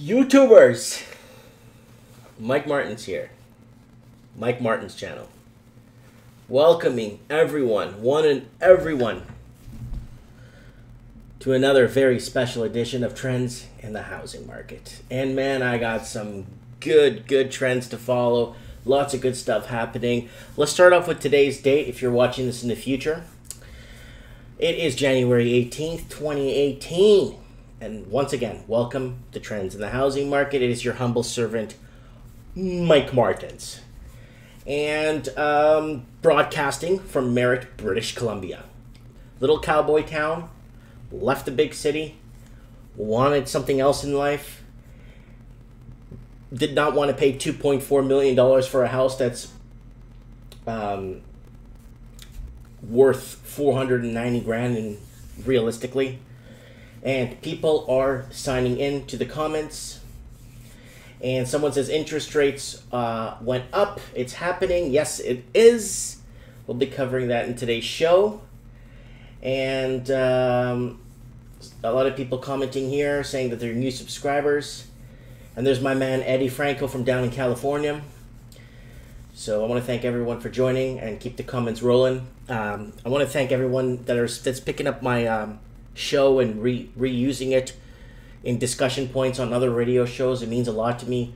YouTubers, Mike Martin's here. Mike Martin's channel. Welcoming everyone, one and everyone, to another very special edition of Trends in the Housing Market. And man, I got some good trends to follow. Lots of good stuff happening. Let's start off with today's date if you're watching this in the future. It is January 18th, 2018. And once again, welcome to Trends in the Housing Market. It is your humble servant, Mike Martins. And broadcasting from Merritt, British Columbia. Little cowboy town, left the big city, wanted something else in life, did not want to pay $2.4 million for a house that's worth 490 grand and realistically. And people are signing in to the comments. And someone says interest rates went up. It's happening. Yes, it is. We'll be covering that in today's show. And a lot of people commenting here saying that they're new subscribers. And there's my man Eddie Franco from down in California. So I want to thank everyone for joining and keep the comments rolling. I want to thank everyone that's picking up my show and reusing it in discussion points on other radio shows. It means a lot to me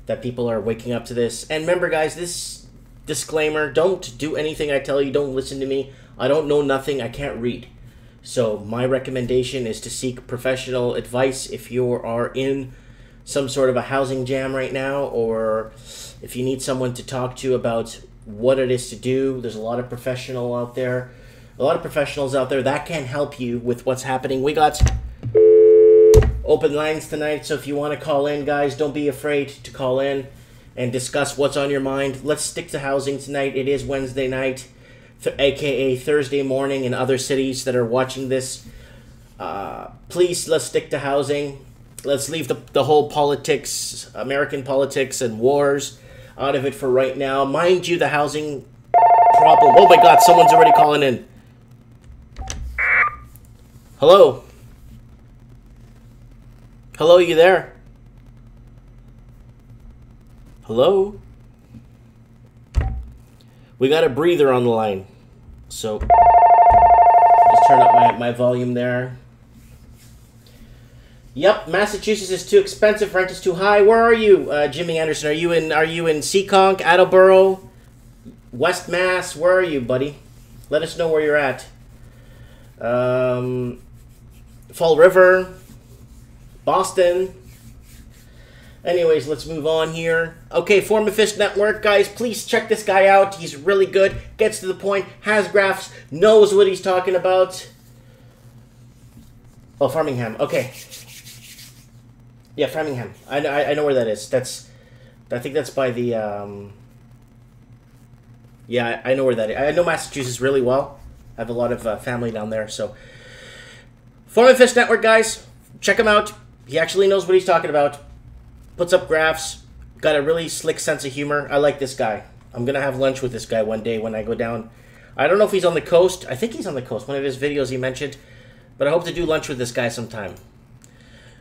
that people are waking up to this. And remember, guys, this disclaimer: don't do anything I tell you. Don't listen to me. I don't know nothing. I can't read. So my recommendation is to seek professional advice if you are in some sort of a housing jam right now, or if you need someone to talk to about what it is to do. There's a lot of professionals out there that can help you with what's happening. We got open lines tonight, so if you want to call in, guys, don't be afraid to call in and discuss what's on your mind. Let's stick to housing tonight. It is Wednesday night, aka Thursday morning in other cities that are watching this. Please, let's stick to housing. Let's leave the whole politics, American politics and wars out of it for right now. Mind you, the housing problem. Oh my God, someone's already calling in. Hello? Hello, you there? Hello? We got a breather on the line. So, just turn up my volume there. Yep, Massachusetts is too expensive, rent is too high. Where are you, Jimmy Anderson? Are you in Seekonk, Attleboro, West Mass? Where are you, buddy? Let us know where you're at. Fall River, Boston. Anyways, let's move on here. Okay, Form of Fish Network, guys, please check this guy out. He's really good, gets to the point, has graphs, knows what he's talking about. Oh, Framingham, okay. Yeah, Framingham. I know where that is. I think that's by the, yeah, I know where that is. I know Massachusetts really well. I have a lot of family down there, so. Form of Fish Network, guys. Check him out. He actually knows what he's talking about. Puts up graphs. Got a really slick sense of humor. I like this guy. I'm going to have lunch with this guy one day when I go down. I don't know if he's on the coast. I think he's on the coast. One of his videos he mentioned. But I hope to do lunch with this guy sometime.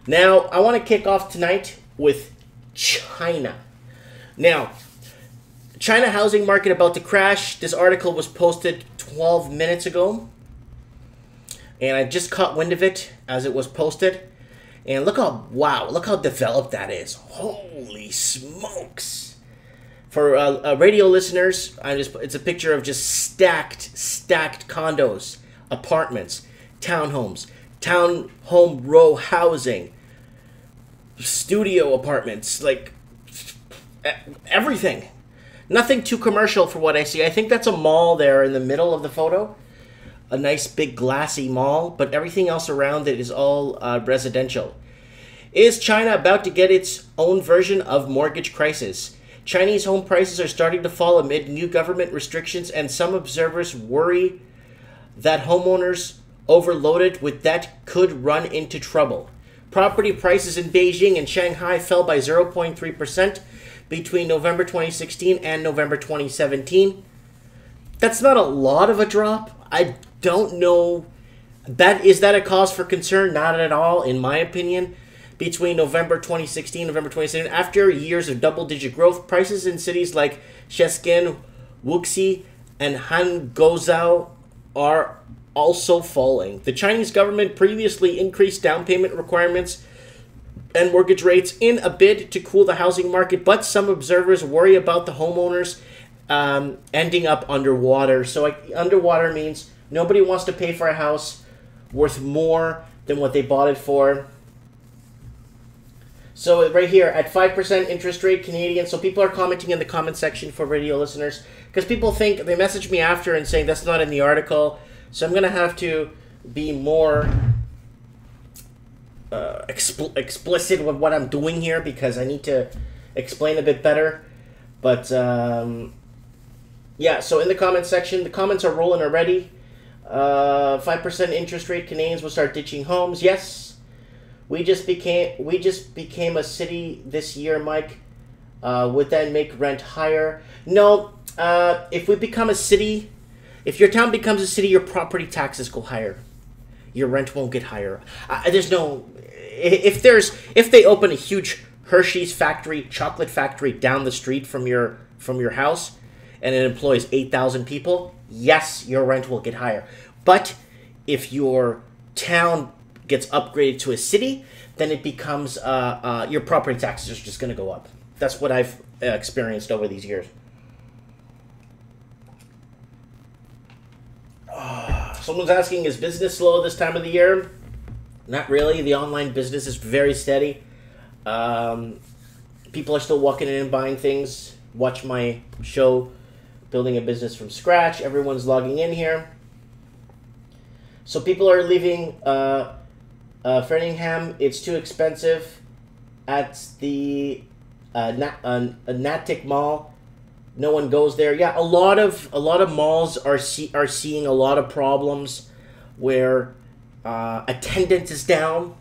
Now, I want to kick off tonight with China. Now, China housing market about to crash. This article was posted 12 minutes ago. And I just caught wind of it as it was posted. And look how developed that is. Holy smokes. For radio listeners, it's a picture of just stacked condos, apartments, townhomes, townhome row housing, studio apartments, like everything. Nothing too commercial for what I see. I think that's a mall there in the middle of the photo. A nice big glassy mall, but everything else around it is all residential. Is China about to get its own version of mortgage crisis? Chinese home prices are starting to fall amid new government restrictions, and some observers worry that homeowners overloaded with debt could run into trouble. Property prices in Beijing and Shanghai fell by 0.3% between November 2016 and November 2017. That's not a lot of a drop. I don't know. Is that a cause for concern? Not at all, in my opinion. between November 2016 and November 2017. After years of double-digit growth, prices in cities like Shenzhen, Wuxi, and Hangzhou are also falling. The Chinese government previously increased down payment requirements and mortgage rates in a bid to cool the housing market, but some observers worry about the homeowners ending up underwater. So underwater means nobody wants to pay for a house worth more than what they bought it for. So right here, at 5% interest rate, Canadian. So people are commenting in the comment section for radio listeners, because people think, they message me after and saying that's not in the article. So I'm going to have to be more explicit with what I'm doing here, because I need to explain a bit better. But yeah, so in the comment section, the comments are rolling already. 5% interest rate, Canadians will start ditching homes. Yes, we just became a city this year, Mike. Would that make rent higher? No. If we become a city, if your town becomes a city, your property taxes go higher. Your rent won't get higher. There's no. If they open a huge Hershey's factory, chocolate factory down the street from your house, and it employs 8,000 people, yes, your rent will get higher. But if your town gets upgraded to a city, then it becomes your property taxes are just going to go up. That's what I've experienced over these years. Someone's asking, is business slow this time of the year? Not really. The online business is very steady. People are still walking in and buying things. Watch my show, Building a Business from Scratch. Everyone's logging in here. So people are leaving Framingham. It's too expensive. At the Natick Mall, no one goes there. Yeah, a lot of malls are seeing a lot of problems where attendance is down.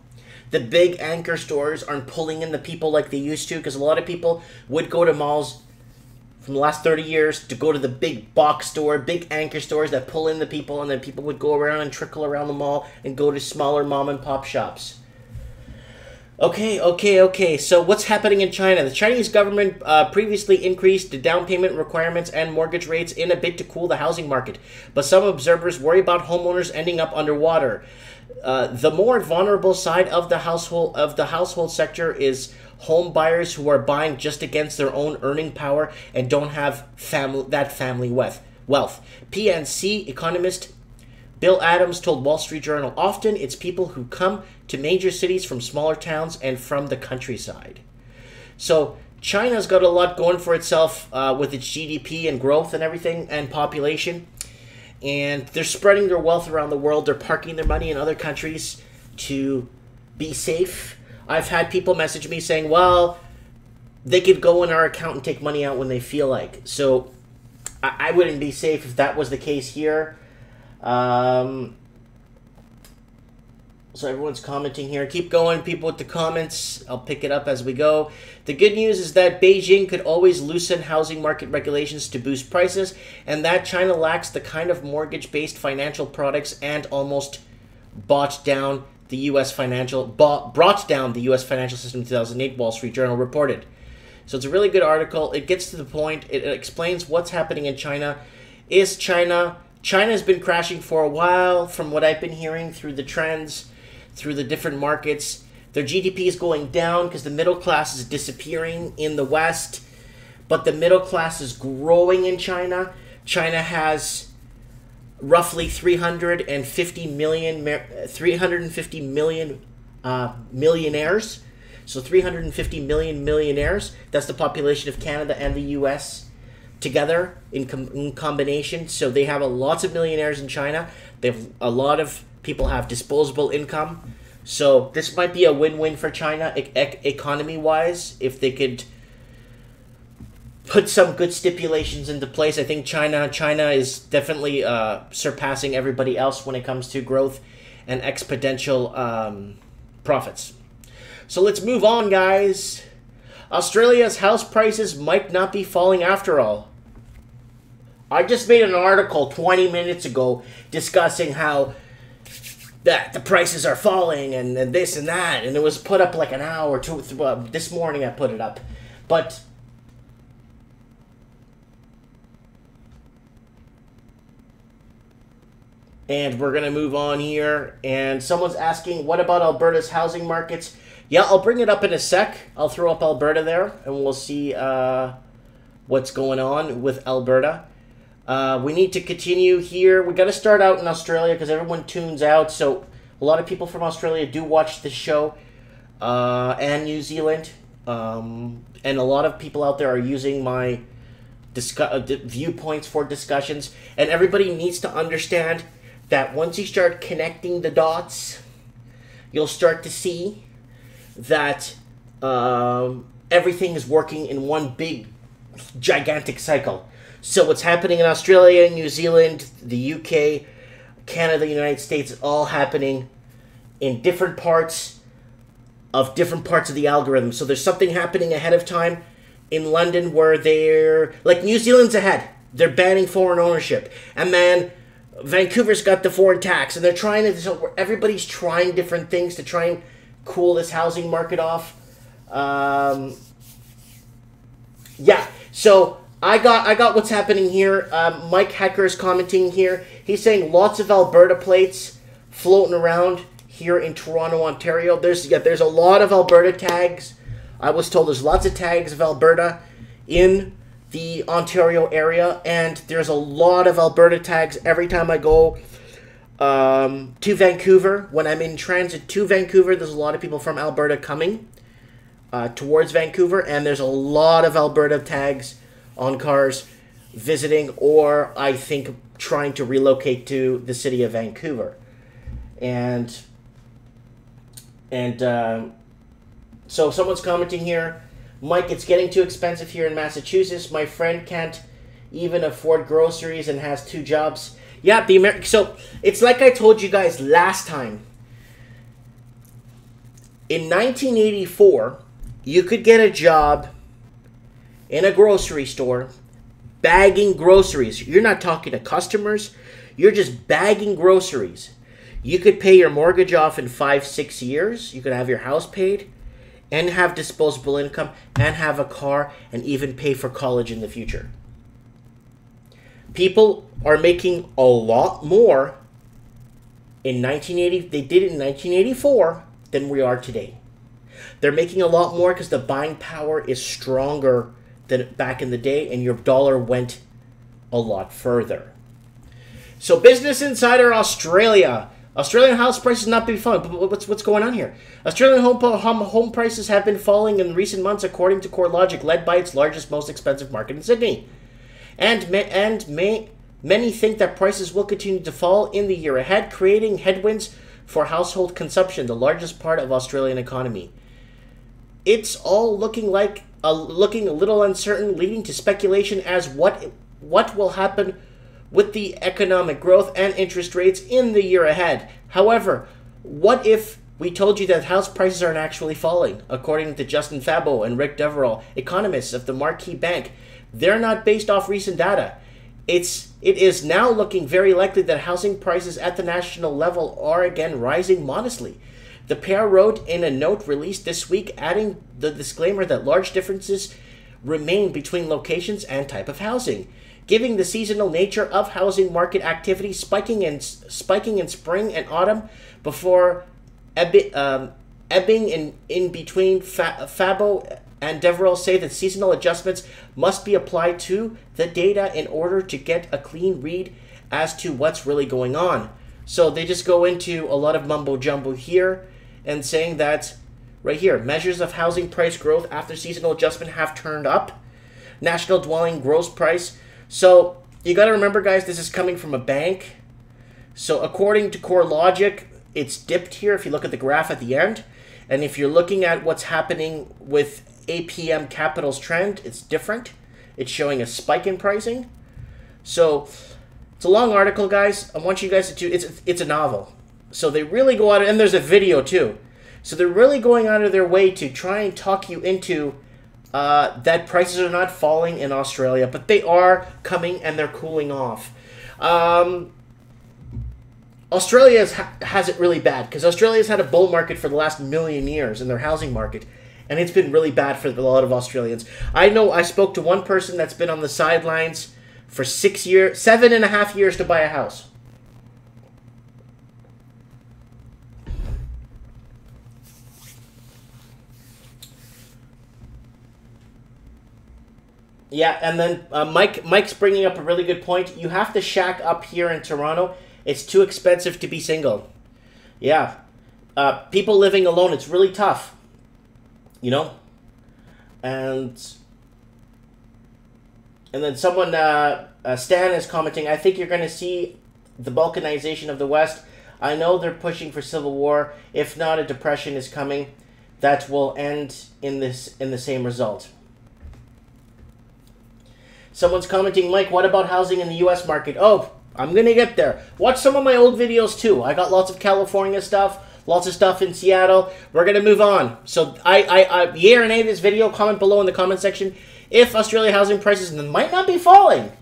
The big anchor stores aren't pulling in the people like they used to, because a lot of people would go to malls from the last 30 years to go to the big box store, big anchor stores that pull in the people, and then people would go around and trickle around the mall and go to smaller mom and pop shops. Okay. So what's happening in China? The Chinese government previously increased the down payment requirements and mortgage rates in a bid to cool the housing market, but some observers worry about homeowners ending up underwater. The more vulnerable side of the household sector is home buyers who are buying just against their own earning power and don't have family wealth. PNC economist Bill Adams told Wall Street Journal, often it's people who come to major cities from smaller towns and from the countryside. So China's got a lot going for itself with its GDP and growth and everything and population. And they're spreading their wealth around the world. They're parking their money in other countries to be safe. I've had people message me saying, well, they could go in our account and take money out when they feel like. So I wouldn't be safe if that was the case here. So everyone's commenting here. Keep going, people, with the comments. I'll pick it up as we go. The good news is that Beijing could always loosen housing market regulations to boost prices, and that China lacks the kind of mortgage-based financial products and almost brought down the U.S. financial system in 2008, Wall Street Journal reported. So it's a really good article. It gets to the point. It explains what's happening in China. China's been crashing for a while, from what I've been hearing through the trends, through the different markets. Their GDP is going down because the middle class is disappearing in the West, but the middle class is growing in China. China has roughly 350 million millionaires. So 350 million millionaires. That's the population of Canada and the U.S. together in combination. So they have lots of millionaires in China. They have a lot of people have disposable income. So this might be a win-win for China economy-wise if they could put some good stipulations into place. I think China is definitely surpassing everybody else when it comes to growth and exponential profits. So let's move on, guys. Australia's house prices might not be falling after all. I just made an article 20 minutes ago discussing how that the prices are falling and this and that, and it was put up like an hour or two. This morning I put it up, but and we're gonna move on here. And someone's asking, what about Alberta's housing markets? Yeah, I'll bring it up in a sec. I'll throw up Alberta there, and we'll see what's going on with Alberta. We need to continue here. We got to start out in Australia because everyone tunes out. So a lot of people from Australia do watch this show, and New Zealand. And a lot of people out there are using my viewpoints for discussions. And everybody needs to understand that once you start connecting the dots, you'll start to see that everything is working in one big, gigantic cycle. So what's happening in Australia, New Zealand, the UK, Canada, United States, all happening in different parts of the algorithm. So there's something happening ahead of time in London where they're, like New Zealand's ahead. They're banning foreign ownership. And then Vancouver's got the foreign tax. And they're trying to, so everybody's trying different things to try and cool this housing market off. Yeah, so I got what's happening here. Mike Hecker's commenting here. He's saying lots of Alberta plates floating around here in Toronto, Ontario. There's a lot of Alberta tags. I was told there's lots of tags of Alberta in the Ontario area, and there's a lot of Alberta tags every time I go to Vancouver. When I'm in transit to Vancouver, there's a lot of people from Alberta coming towards Vancouver, and there's a lot of Alberta tags on cars visiting, or I think trying to relocate to the city of Vancouver. And so someone's commenting here, Mike, it's getting too expensive here in Massachusetts. My friend can't even afford groceries and has 2 jobs. Yeah, so it's like I told you guys last time. In 1984, you could get a job in a grocery store bagging groceries. You're not talking to customers. You're just bagging groceries. You could pay your mortgage off in 5-6 years. You could have your house paid and have disposable income and have a car and even pay for college in the future. People are making a lot more in 1980. They did it in 1984 than we are today. They're making a lot more because the buying power is stronger than back in the day, and your dollar went a lot further. So Business Insider Australia. Australian house prices not been falling. But what's going on here? Australian home prices have been falling in recent months, according to CoreLogic, led by its largest, most expensive market in Sydney. Many think that prices will continue to fall in the year ahead, creating headwinds for household consumption, the largest part of Australian economy. It's all looking a little uncertain, leading to speculation as what will happen with the economic growth and interest rates in the year ahead. However, what if we told you that house prices aren't actually falling? According to Justin Fabo and Rick Deverell, economists of the Marquee Bank, they're not based off recent data. It is now looking very likely that housing prices at the national level are again rising modestly. The pair wrote in a note released this week, adding the disclaimer that large differences remain between locations and type of housing, giving the seasonal nature of housing market activity spiking in spring and autumn before ebbing in between. Fabo and Deverell say that seasonal adjustments must be applied to the data in order to get a clean read as to what's really going on. So they just go into a lot of mumbo jumbo here and saying that right here, measures of housing price growth after seasonal adjustment have turned up. National dwelling gross price. So you got to remember, guys, this is coming from a bank. So according to CoreLogic, it's dipped here if you look at the graph at the end. And if you're looking at what's happening with APM Capital's trend, it's different. It's showing a spike in pricing. So it's a long article, guys. I want you guys to, it's a novel. So they really go out, and there's a video too. So they're really going out of their way to try and talk you into that prices are not falling in Australia, but they are coming and they're cooling off. Australia has it really bad because Australia's had a bull market for the last million years in their housing market, and it's been really bad for a lot of Australians. I know I spoke to one person that's been on the sidelines for 7.5 years to buy a house. Yeah, and then Mike's bringing up a really good point. You have to shack up here in Toronto. It's too expensive to be single. Yeah. People living alone, it's really tough. You know? And then someone, Stan is commenting, I think you're going to see the balkanization of the West. I know they're pushing for civil war. If not, a depression is coming that will end in the same result. Someone's commenting, Mike, what about housing in the U.S. market? Oh, I'm going to get there. Watch some of my old videos, too. I got lots of California stuff, lots of stuff in Seattle. We're going to move on. So, yay or nay this video, comment below in the comment section. If Australia housing prices might not be falling.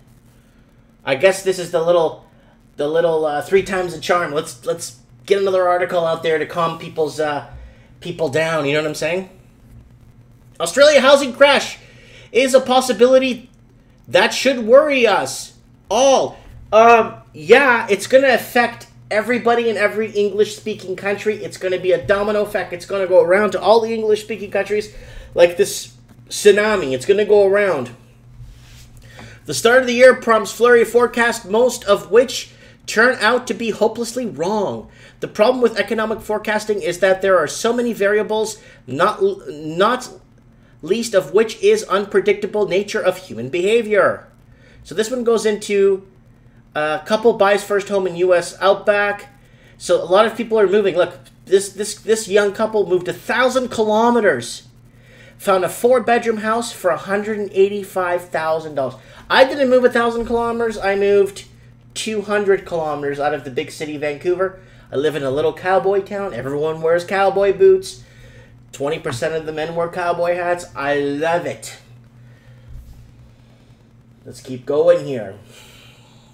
I guess this is the little 3 times the charm. Let's get another article out there to calm people's people down. You know what I'm saying? Australia housing crash is a possibility that should worry us all. Yeah, it's going to affect everybody in every English-speaking country. It's going to be a domino effect. It's going to go around to all the English-speaking countries like this tsunami. It's going to go around. The start of the year prompts flurry of forecasts, most of which turn out to be hopelessly wrong. The problem with economic forecasting is that there are so many variables, not least of which is unpredictable nature of human behavior. So this one goes into a couple buys first home in U.S. Outback. So a lot of people are moving. Look, this young couple moved 1,000 kilometers, found a 4-bedroom house for $185,000. I didn't move 1,000 kilometers. I moved 200 kilometers out of the big city, Vancouver. I live in a little cowboy town. Everyone wears cowboy boots. 20% of the men wear cowboy hats. I love it. Let's keep going here.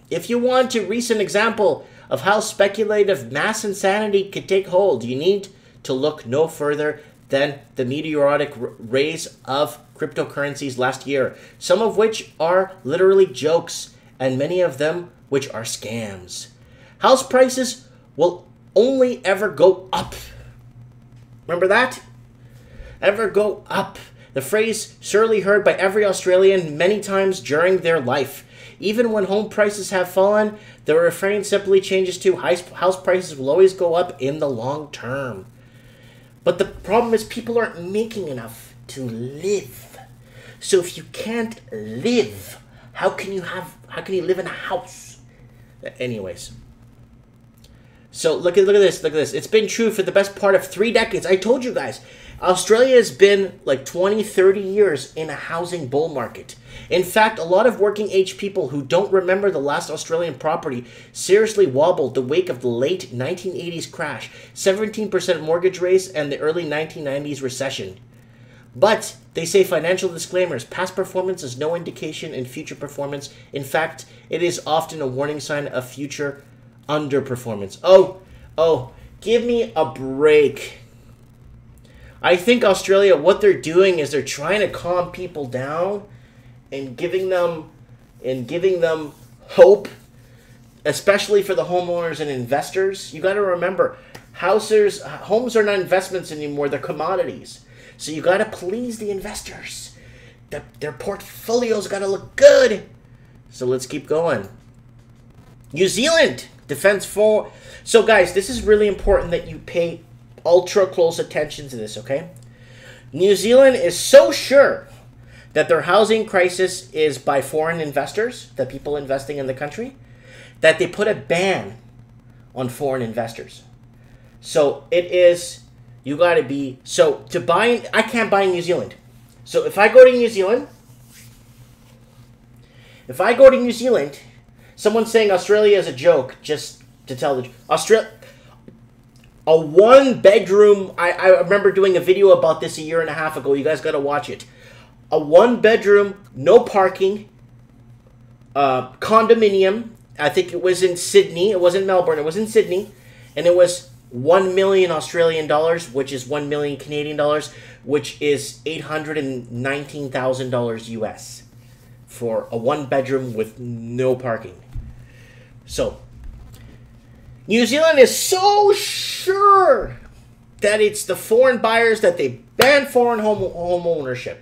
If you want a recent example of how speculative mass insanity could take hold, you need to look no further than the meteoric rise of cryptocurrencies last year, some of which are literally jokes, and many of them which are scams. House prices will only ever go up. Remember that? Ever go up. The phrase surely heard by every Australian many times during their life. Even when home prices have fallen, the refrain simply changes to house prices will always go up in the long term. But the problem is people aren't making enough to live. So if you can't live, how can you live in a house? Anyways. So look at this. It's been true for the best part of 3 decades. I told you guys. Australia has been like 20, 30 years in a housing bull market. In fact, a lot of working age people who don't remember the last Australian property seriously wobbled the wake of the late 1980s crash, 17% mortgage rates, and the early 1990s recession. But they say financial disclaimers, past performance is no indication in future performance. In fact, it is often a warning sign of future underperformance. Oh, give me a break. I think Australia, what they're doing is they're trying to calm people down and giving them hope, especially for the homeowners and investors. You got to remember, homes are not investments anymore; they're commodities. So you got to please the investors. Their portfolios got to look good. So let's keep going. New Zealand defense for. So guys, this is really important that you pay ultra close attention to this, okay? New Zealand is so sure that their housing crisis is by foreign investors, the people investing in the country, that they put a ban on foreign investors. So it is, you got to be, so to buy, I can't buy in New Zealand. So if I go to New Zealand, someone's saying Australia is a joke, just to tell the Australia. A 1-bedroom, I remember doing a video about this 1.5 years ago. You guys got to watch it. A 1-bedroom, no parking, condominium I think it was in Sydney. It wasn't Melbourne. It was in Sydney. And it was 1 million Australian dollars, which is 1 million Canadian dollars, which is $819,000 US for a 1-bedroom with no parking. So, New Zealand is so sure that it's the foreign buyers that they ban foreign home ownership.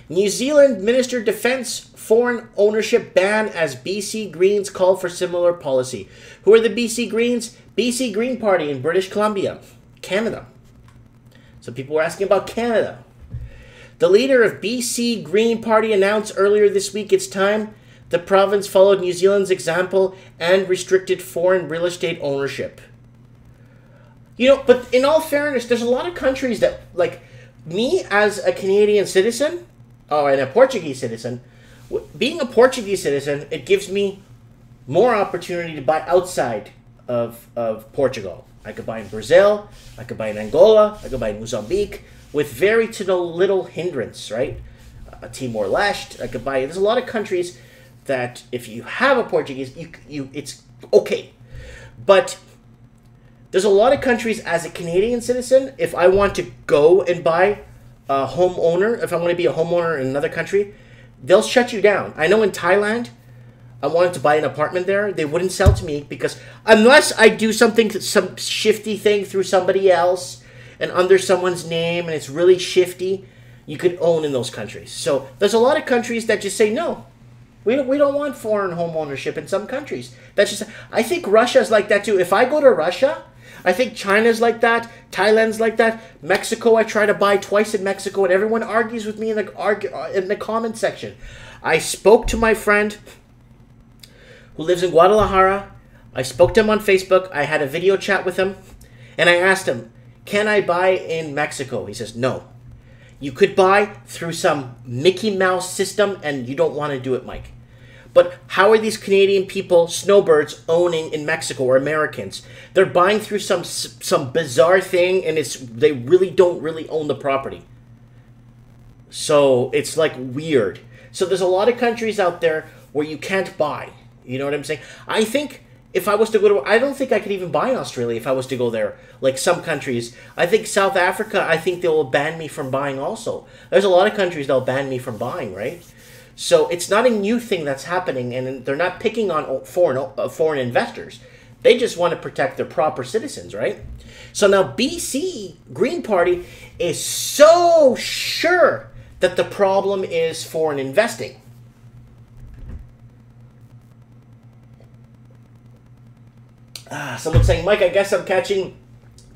New Zealand Minister defends foreign ownership ban as BC Greens call for similar policy. Who are the BC Greens? BC Green Party in British Columbia, Canada. So people were asking about Canada. The leader of BC Green Party announced earlier this week it's time the province followed New Zealand's example and restricted foreign real estate ownership. You know, but in all fairness, there's a lot of countries that, like me as a Canadian citizen, and a Portuguese citizen, being a Portuguese citizen, it gives me more opportunity to buy outside of Portugal. I could buy in Brazil, I could buy in Angola, I could buy in Mozambique, with very to no little hindrance, right? Timor-Leste, I could buy. There's a lot of countries that if you have a Portuguese, it's okay. But there's a lot of countries as a Canadian citizen, if I want to go and buy a homeowner, if I want to be a homeowner in another country, they'll shut you down. I know in Thailand, I wanted to buy an apartment there. They wouldn't sell to me because unless I do some shifty thing through somebody else and under someone's name and it's really shifty, you could own in those countries. So there's a lot of countries that just say no. We don't want foreign home ownership in some countries. That's just, I think Russia's like that too. If I go to Russia, I think China's like that. Thailand's like that. Mexico, I try to buy twice in Mexico, and everyone argues with me in the comment section. I spoke to my friend who lives in Guadalajara. I spoke to him on Facebook. I had a video chat with him, and I asked him, "Can I buy in Mexico?" He says, "No. You could buy through some Mickey Mouse system, and you don't want to do it, Mike." But how are these Canadian people, snowbirds, owning in Mexico, or Americans? They're buying through some bizarre thing, and they really don't own the property. So it's like weird. So there's a lot of countries out there where you can't buy. You know what I'm saying? I think if I was to go to, I don't think I could even buy in Australia if I was to go there. Like some countries, I think South Africa, I think they will ban me from buying also. There's a lot of countries that'll ban me from buying, right? So it's not a new thing that's happening, and they're not picking on foreign investors. They just want to protect their proper citizens, right? So now BC Green Party is so sure that the problem is foreign investing. Someone's saying, Mike, I guess I'm catching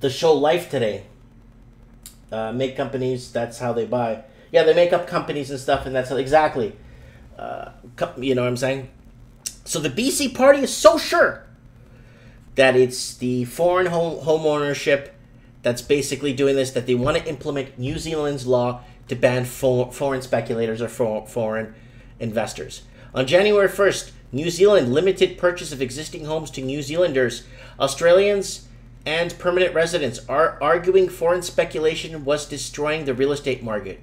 the show live today. Make companies, that's how they buy. Yeah, they make up companies and stuff, and that's how, exactly. You know what I'm saying? So the BC party is so sure that it's the foreign home ownership that's basically doing this, that they want to implement New Zealand's law to ban foreign speculators or foreign investors. On January 1st, New Zealand limited purchase of existing homes to New Zealanders. Australians and permanent residents are arguing foreign speculation was distorting the real estate market.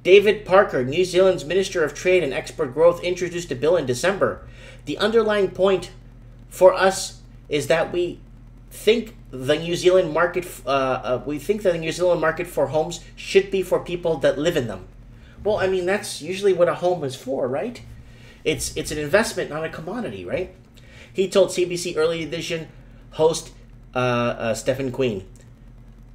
David Parker, New Zealand's Minister of Trade and Export Growth, introduced a bill in December. The underlying point for us is that we think the New Zealand market for homes should be for people that live in them. Well, I mean, that's usually what a home is for, right? It's an investment, not a commodity, right? He told CBC Early Edition host Stephen Queen.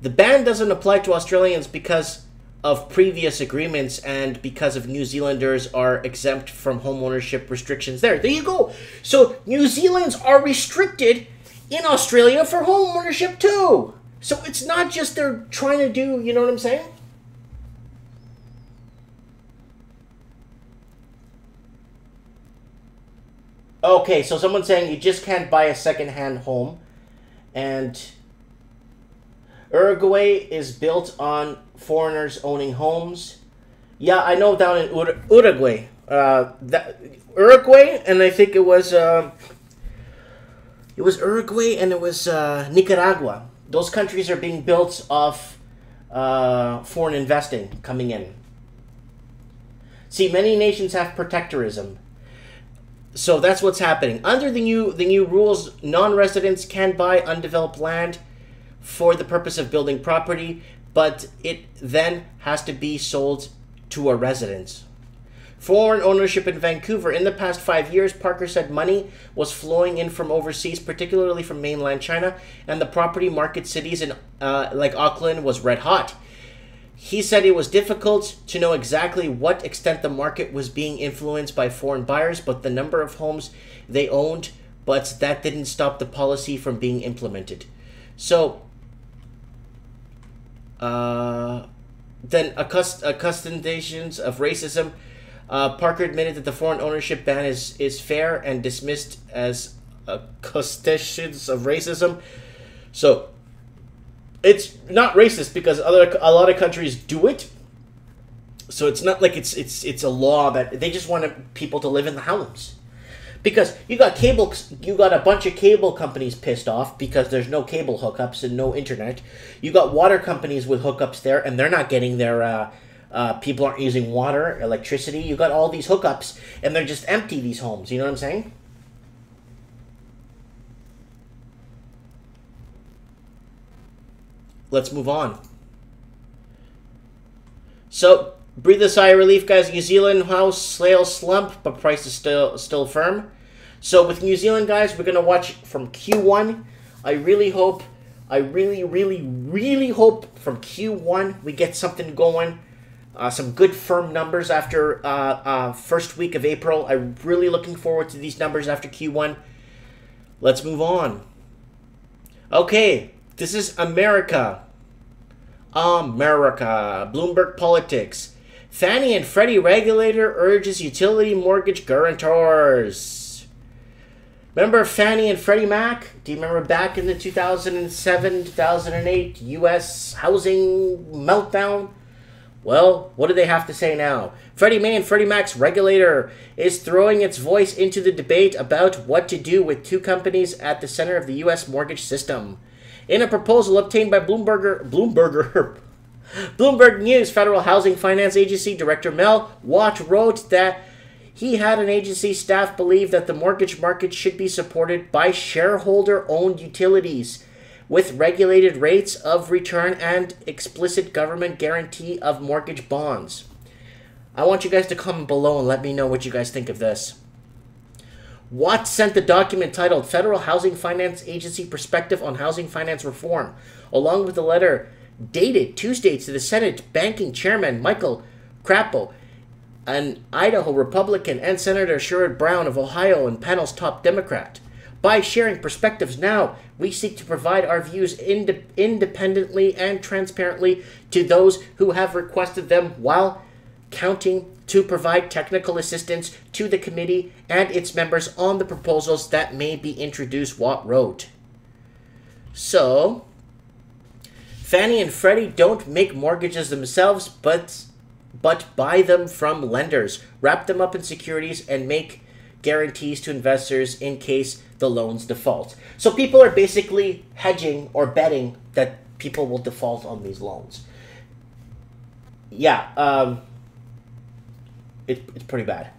The ban doesn't apply to Australians because of previous agreements and because of New Zealanders are exempt from home ownership restrictions there. There you go. So New Zealanders are restricted in Australia for home ownership too. So it's not just they're trying to do, you know what I'm saying? Okay, so someone's saying you just can't buy a second-hand home, and Uruguay is built on foreigners owning homes. Yeah, I know down in Uruguay, Uruguay, and I think it was Uruguay and it was Nicaragua. Those countries are being built off foreign investing coming in. See, many nations have protectorism. So that's what's happening. Under the new rules, non-residents can buy undeveloped land for the purpose of building property, but it then has to be sold to a resident. Foreign ownership in Vancouver. In the past 5 years, Parker said money was flowing in from overseas, particularly from mainland China, and the property market cities in like Auckland was red hot. He said it was difficult to know exactly what extent the market was being influenced by foreign buyers, but the number of homes they owned, but that didn't stop the policy from being implemented. So, then accusations of racism. Parker admitted that the foreign ownership ban is fair and dismissed as accusations of racism. So, it's not racist because a lot of countries do it. So it's not like it's a law that they just want people to live in the homes. Because you got a bunch of cable companies pissed off because there's no cable hookups and no internet. You got water companies with hookups there, and they're not getting their people aren't using water, electricity. You got all these hookups, and they're just empty, these homes. You know what I'm saying? Let's move on. So, breathe a sigh of relief, guys. New Zealand house sales slump, but price is still firm. So, with New Zealand, guys, we're going to watch from Q1. I really hope from Q1 we get something going. Some good firm numbers after first week of April. I'm really looking forward to these numbers after Q1. Let's move on. Okay, this is America. Bloomberg Politics. Fannie and Freddie regulator urges utility mortgage guarantors. Remember Fannie and Freddie Mac? Do you remember back in the 2007, 2008 U.S. housing meltdown? Well, what do they have to say now? Freddie Mae and Freddie Mac's regulator is throwing its voice into the debate about what to do with two companies at the center of the U.S. mortgage system. In a proposal obtained by Bloomberg News, Federal Housing Finance Agency Director Mel Watt wrote that he had an agency staff believe that the mortgage market should be supported by shareholder-owned utilities with regulated rates of return and explicit government guarantee of mortgage bonds. I want you guys to comment below and let me know what you guys think of this. Watt sent the document titled Federal Housing Finance Agency Perspective on Housing Finance Reform, along with a letter dated Tuesday to the Senate Banking Chairman Michael Crapo, an Idaho Republican, and Senator Sherrod Brown of Ohio, and panel's top Democrat. By sharing perspectives now, we seek to provide our views independently and transparently to those who have requested them while counting to provide technical assistance to the committee and its members on the proposals that may be introduced, Watt wrote. So, Fannie and Freddie don't make mortgages themselves, but buy them from lenders, wrap them up in securities, and make guarantees to investors in case the loans default. So people are basically hedging or betting that people will default on these loans. Yeah, it's pretty bad.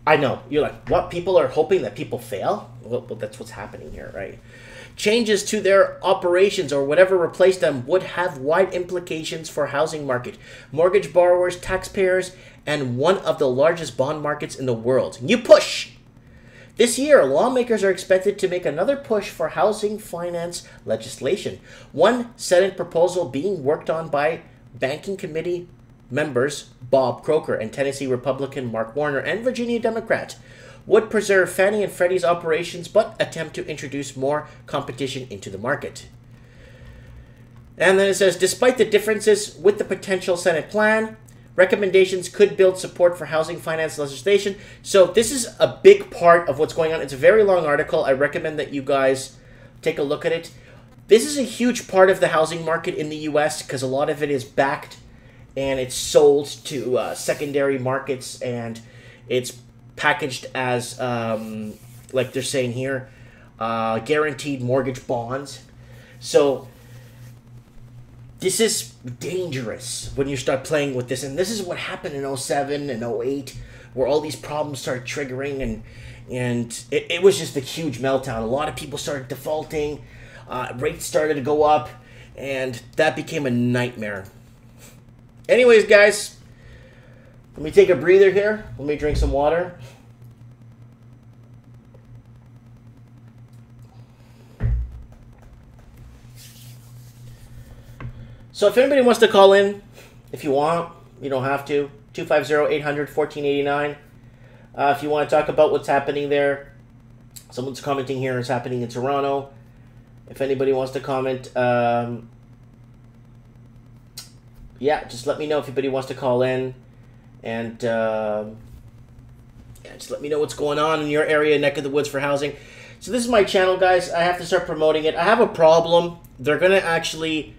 I know. You're like, what? People are hoping that people fail? Well, that's what's happening here, right? Changes to their operations or whatever replaced them would have wide implications for housing market, mortgage borrowers, taxpayers, and one of the largest bond markets in the world. You push! This year, lawmakers are expected to make another push for housing finance legislation. One Senate proposal being worked on by Banking Committee members Bob Croker and Tennessee Republican Mark Warner and Virginia Democrat would preserve Fannie and Freddie's operations but attempt to introduce more competition into the market. And then it says, despite the differences with the potential Senate plan, recommendations could build support for housing finance legislation. So this is a big part of what's going on. It's a very long article. I recommend that you guys take a look at it. This is a huge part of the housing market in the U.S. because a lot of it is backed and it's sold to secondary markets, and it's packaged as, like they're saying here, guaranteed mortgage bonds. So this is dangerous when you start playing with this. And this is what happened in '07 and '08, where all these problems started triggering, and it was just a huge meltdown. A lot of people started defaulting, rates started to go up, and that became a nightmare. Anyways, guys, let me take a breather here. Let me drink some water. So if anybody wants to call in, if you want, you don't have to. 250-800-1489. If you want to talk about what's happening there, someone's commenting here. It's happening in Toronto. If anybody wants to comment, yeah, just let me know if anybody wants to call in. And yeah, just let me know what's going on in your area, neck of the woods for housing. So this is my channel, guys. I have to start promoting it. I have a problem. They're going to actually...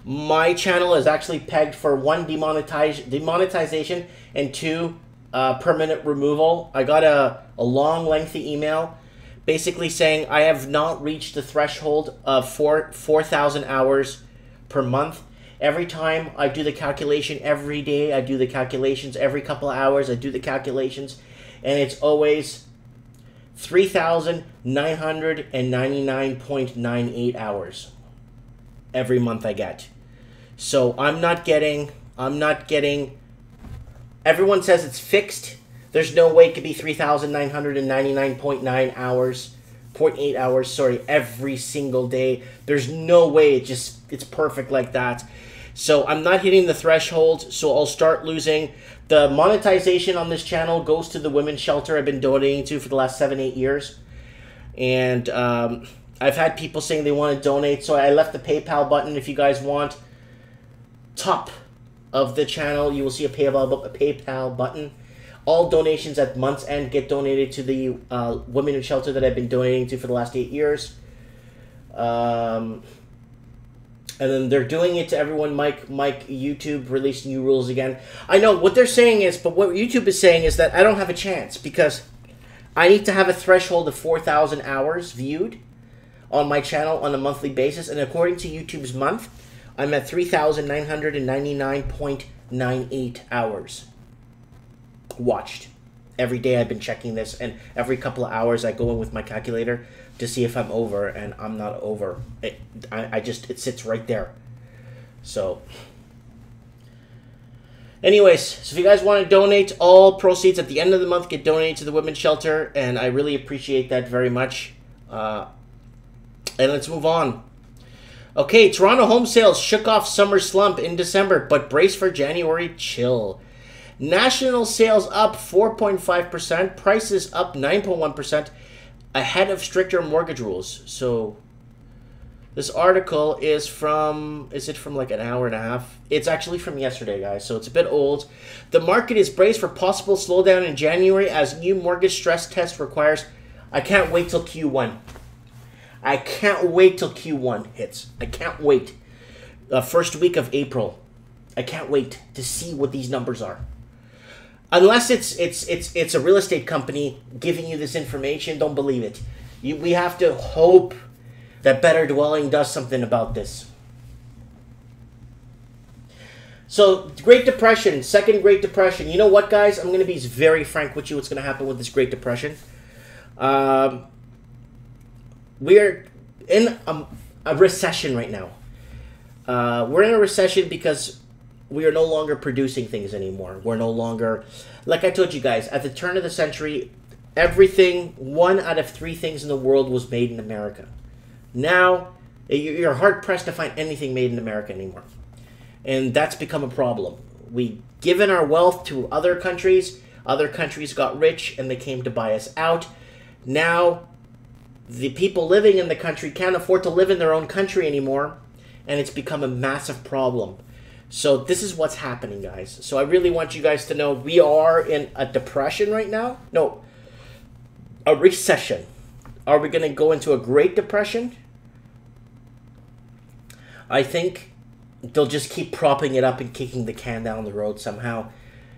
My channel is actually pegged for 1, demonetization, and 2, permanent removal. I got a long, lengthy email basically saying I have not reached the threshold of 4,000 hours per month. Every time I do the calculation, every day I do the calculations, every couple of hours I do the calculations, and it's always 3,999.98 hours every month I get. So I'm not getting, everyone says it's fixed. There's no way it could be 3,999.9 hours, 0.8 hours, sorry, every single day. There's no way it's perfect like that. So I'm not hitting the threshold, so I'll start losing. The monetization on this channel goes to the women's shelter I've been donating to for the last 7-8 years. And I've had people saying they want to donate, so I left the PayPal button. If you guys want, top of the channel, you will see a PayPal button. All donations at month's end get donated to the women in shelter that I've been donating to for the last 8 years. And then they're doing it to everyone. Mike, YouTube released new rules again. I know what they're saying is, but what YouTube is saying is that I don't have a chance because I need to have a threshold of 4,000 hours viewed on my channel on a monthly basis, and according to YouTube's month, I'm at 3,999.98 hours watched. Every day I've been checking this, and every couple of hours I go in with my calculator to see if I'm over, and I'm not over. It sits right there. So, anyways, so if you guys want to donate, all proceeds at the end of the month get donated to the women's shelter, and I really appreciate that very much. And let's move on. Okay, Toronto home sales shook off summer slump in December, but brace for January chill. National sales up 4.5%, prices up 9.1%, ahead of stricter mortgage rules. So, this article is from, is it from like an hour and a half? It's actually from yesterday, guys, so it's a bit old. The market is braced for possible slowdown in January as new mortgage stress test requires. I can't wait till Q1. I can't wait till Q1 hits. I can't wait. First week of April. I can't wait to see what these numbers are. Unless it's a real estate company giving you this information, don't believe it. We have to hope that Better Dwelling does something about this. So, Great Depression, second Great Depression. You know what, guys? I'm going to be very frank with you what's going to happen with this Great Depression. We're in a recession right now. We're in a recession because we are no longer producing things anymore. We're no longer, like I told you guys, at the turn of the century, everything, 1 out of 3 things in the world was made in America. Now, you're hard-pressed to find anything made in America anymore. And that's become a problem. We've given our wealth to other countries got rich, and they came to buy us out. Now, the people living in the country can't afford to live in their own country anymore, and it's become a massive problem. So this is what's happening, guys. So I really want you guys to know we are in a depression right now. No, a recession. Are we going to go into a Great Depression? I think they'll just keep propping it up and kicking the can down the road somehow.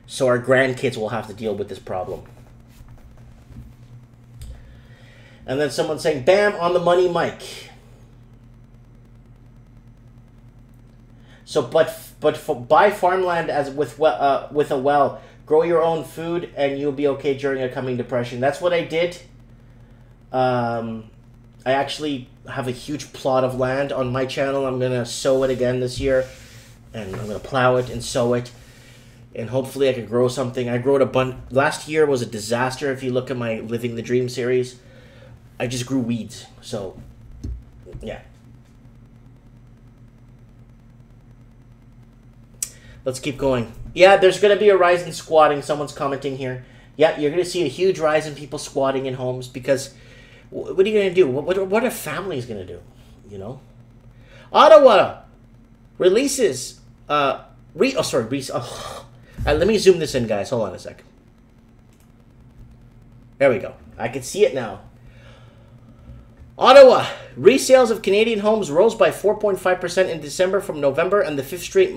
So our grandkids will have to deal with this problem. And then someone saying, bam, on the money, Mike. So, buy farmland as with a well. Grow your own food, and you'll be okay during a coming depression. That's what I did. I actually have a huge plot of land on my channel. I'm gonna sow it again this year, and I'm gonna plow it and sow it, and hopefully I can grow something. I grew it a bunch. Last year was a disaster. If you look at my Living the Dream series, I just grew weeds. So, yeah. Let's keep going. Yeah, there's going to be a rise in squatting. Someone's commenting here. Yeah, you're going to see a huge rise in people squatting in homes because what are you going to do? What are families going to do? You know? Ottawa releases... let me zoom this in, guys. Hold on a second. There we go. I can see it now. Ottawa, resales of Canadian homes rose by 4.5% in December from November, and the fifth straight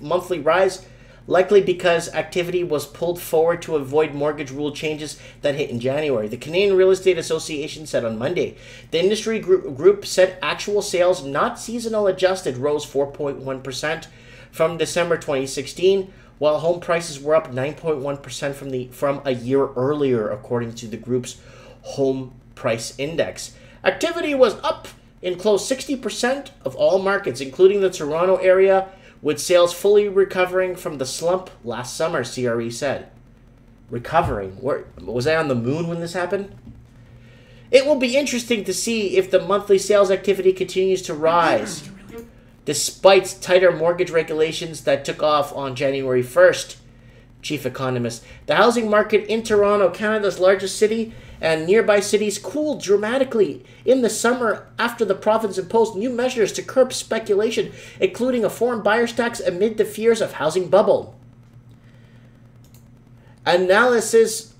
monthly rise, likely because activity was pulled forward to avoid mortgage rule changes that hit in January. The Canadian Real Estate Association said on Monday. The industry group said actual sales, not seasonal adjusted, rose 4.1% from December 2016, while home prices were up 9.1% from a year earlier, according to the group's home price index. Activity was up in close 60% of all markets, including the Toronto area, with sales fully recovering from the slump last summer, CRE said. Recovering? Where, was I on the moon when this happened? It will be interesting to see if the monthly sales activity continues to rise, despite tighter mortgage regulations that took off on January 1st, chief economist. The housing market in Toronto, Canada's largest city, and nearby cities cooled dramatically in the summer after the province imposed new measures to curb speculation, including a foreign buyer's tax amid the fears of housing bubble. Analysts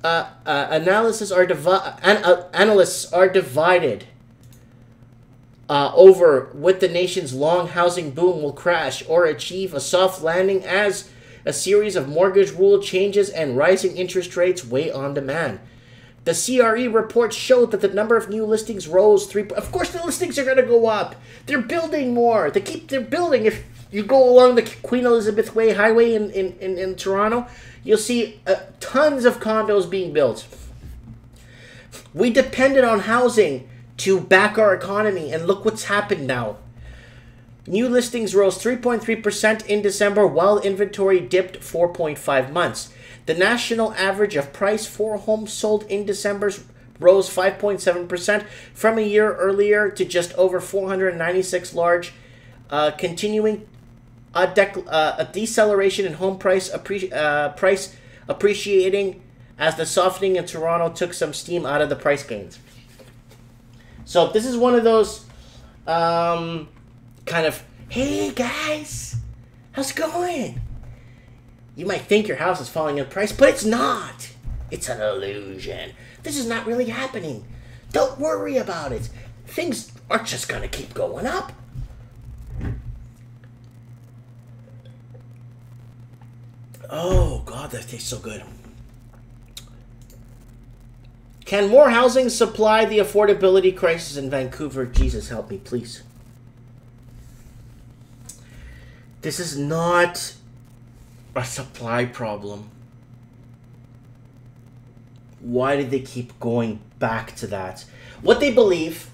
are divided over what the nation's long housing boom will crash or achieve a soft landing as a series of mortgage rule changes and rising interest rates weigh on demand. The CRE report showed that the number of new listings rose 3%. Of course, the listings are going to go up. They're building more. They're building. If you go along the Queen Elizabeth Way Highway in Toronto, you'll see tons of condos being built. We depended on housing to back our economy, and look what's happened now. New listings rose 3.3% in December, while inventory dipped 4.5 months. The national average of price for homes sold in December rose 5.7% from a year earlier to just over 496 large, continuing a deceleration in home price appreciating as the softening in Toronto took some steam out of the price gains. So this is one of those kind of, hey guys, how's it going? You might think your house is falling in price, but it's not. It's an illusion. This is not really happening. Don't worry about it. Things are just going to keep going up. Oh, God, that tastes so good. Can more housing supply the affordability crisis in Vancouver? Jesus, help me, please. This is not a supply problem. Why did they keep going back to that? What they believe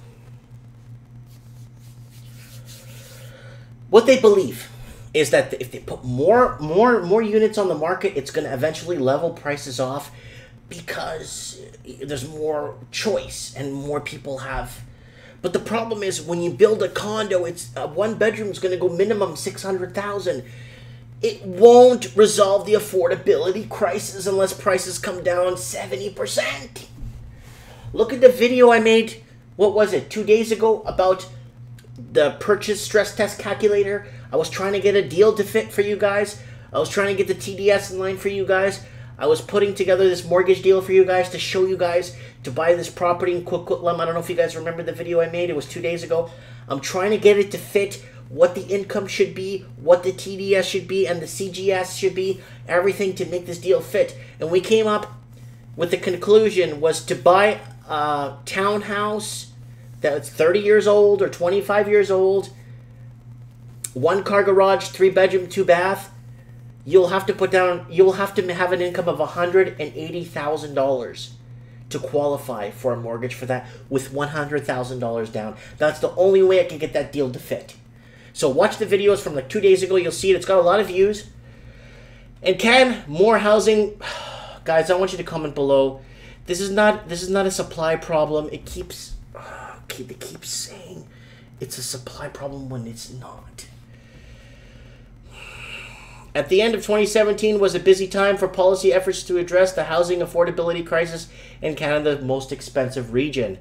is that if they put more units on the market, it's going to eventually level prices off because there's more choice and more people have. But the problem is when you build a condo, it's one bedroom is going to go minimum $600,000. It won't resolve the affordability crisis unless prices come down 70%. Look at the video I made, what was it, 2 days ago about the purchase stress test calculator. I was trying to get a deal to fit for you guys. I was trying to get the TDS in line for you guys. I was putting together this mortgage deal for you guys to show you guys to buy this property in Coquitlam. I don't know if you guys remember the video I made. It was 2 days ago. I'm trying to get it to fit what the income should be, what the TDS should be, and the CGS should be, everything to make this deal fit. And we came up with the conclusion was to buy a townhouse that's 30 years old or 25 years old 1 car garage, 3 bedroom, 2 bath, you'll have to have an income of $180,000 to qualify for a mortgage for that with $100,000 down. That's the only way I can get that deal to fit. So watch the videos from like 2 days ago. You'll see it. It's got a lot of views. And can more housing... Guys, I want you to comment below. This is not a supply problem. It keeps... They keep saying it's a supply problem when it's not. At the end of 2017 was a busy time for policy efforts to address the housing affordability crisis in Canada's most expensive region.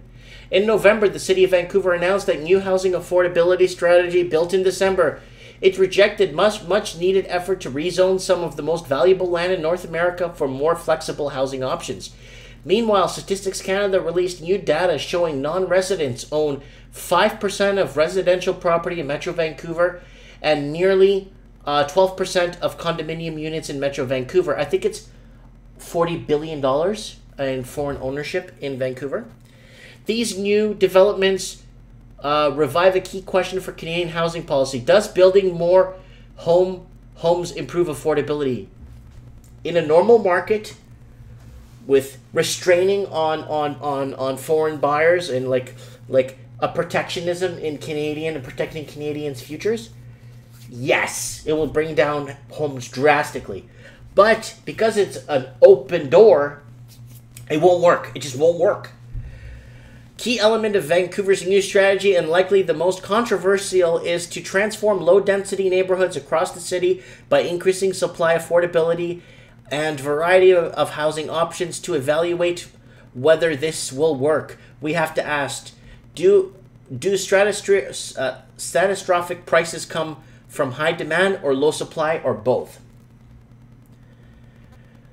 In November, the City of Vancouver announced that new housing affordability strategy built in December. It rejected much needed effort to rezone some of the most valuable land in North America for more flexible housing options. Meanwhile, Statistics Canada released new data showing non-residents own 5% of residential property in Metro Vancouver and nearly 12% of condominium units in Metro Vancouver. I think it's $40 billion in foreign ownership in Vancouver. These new developments revive a key question for Canadian housing policy. Does building more homes improve affordability? In a normal market, with restraining on foreign buyers and like a protectionism in Canadian and protecting Canadians' futures, yes, it will bring down homes drastically. But because it's an open door, it won't work. It just won't work. Key element of Vancouver's new strategy, and likely the most controversial, is to transform low-density neighborhoods across the city by increasing supply, affordability, and variety of housing options. To evaluate whether this will work, we have to ask, do catastrophic prices come from high demand or low supply, or both?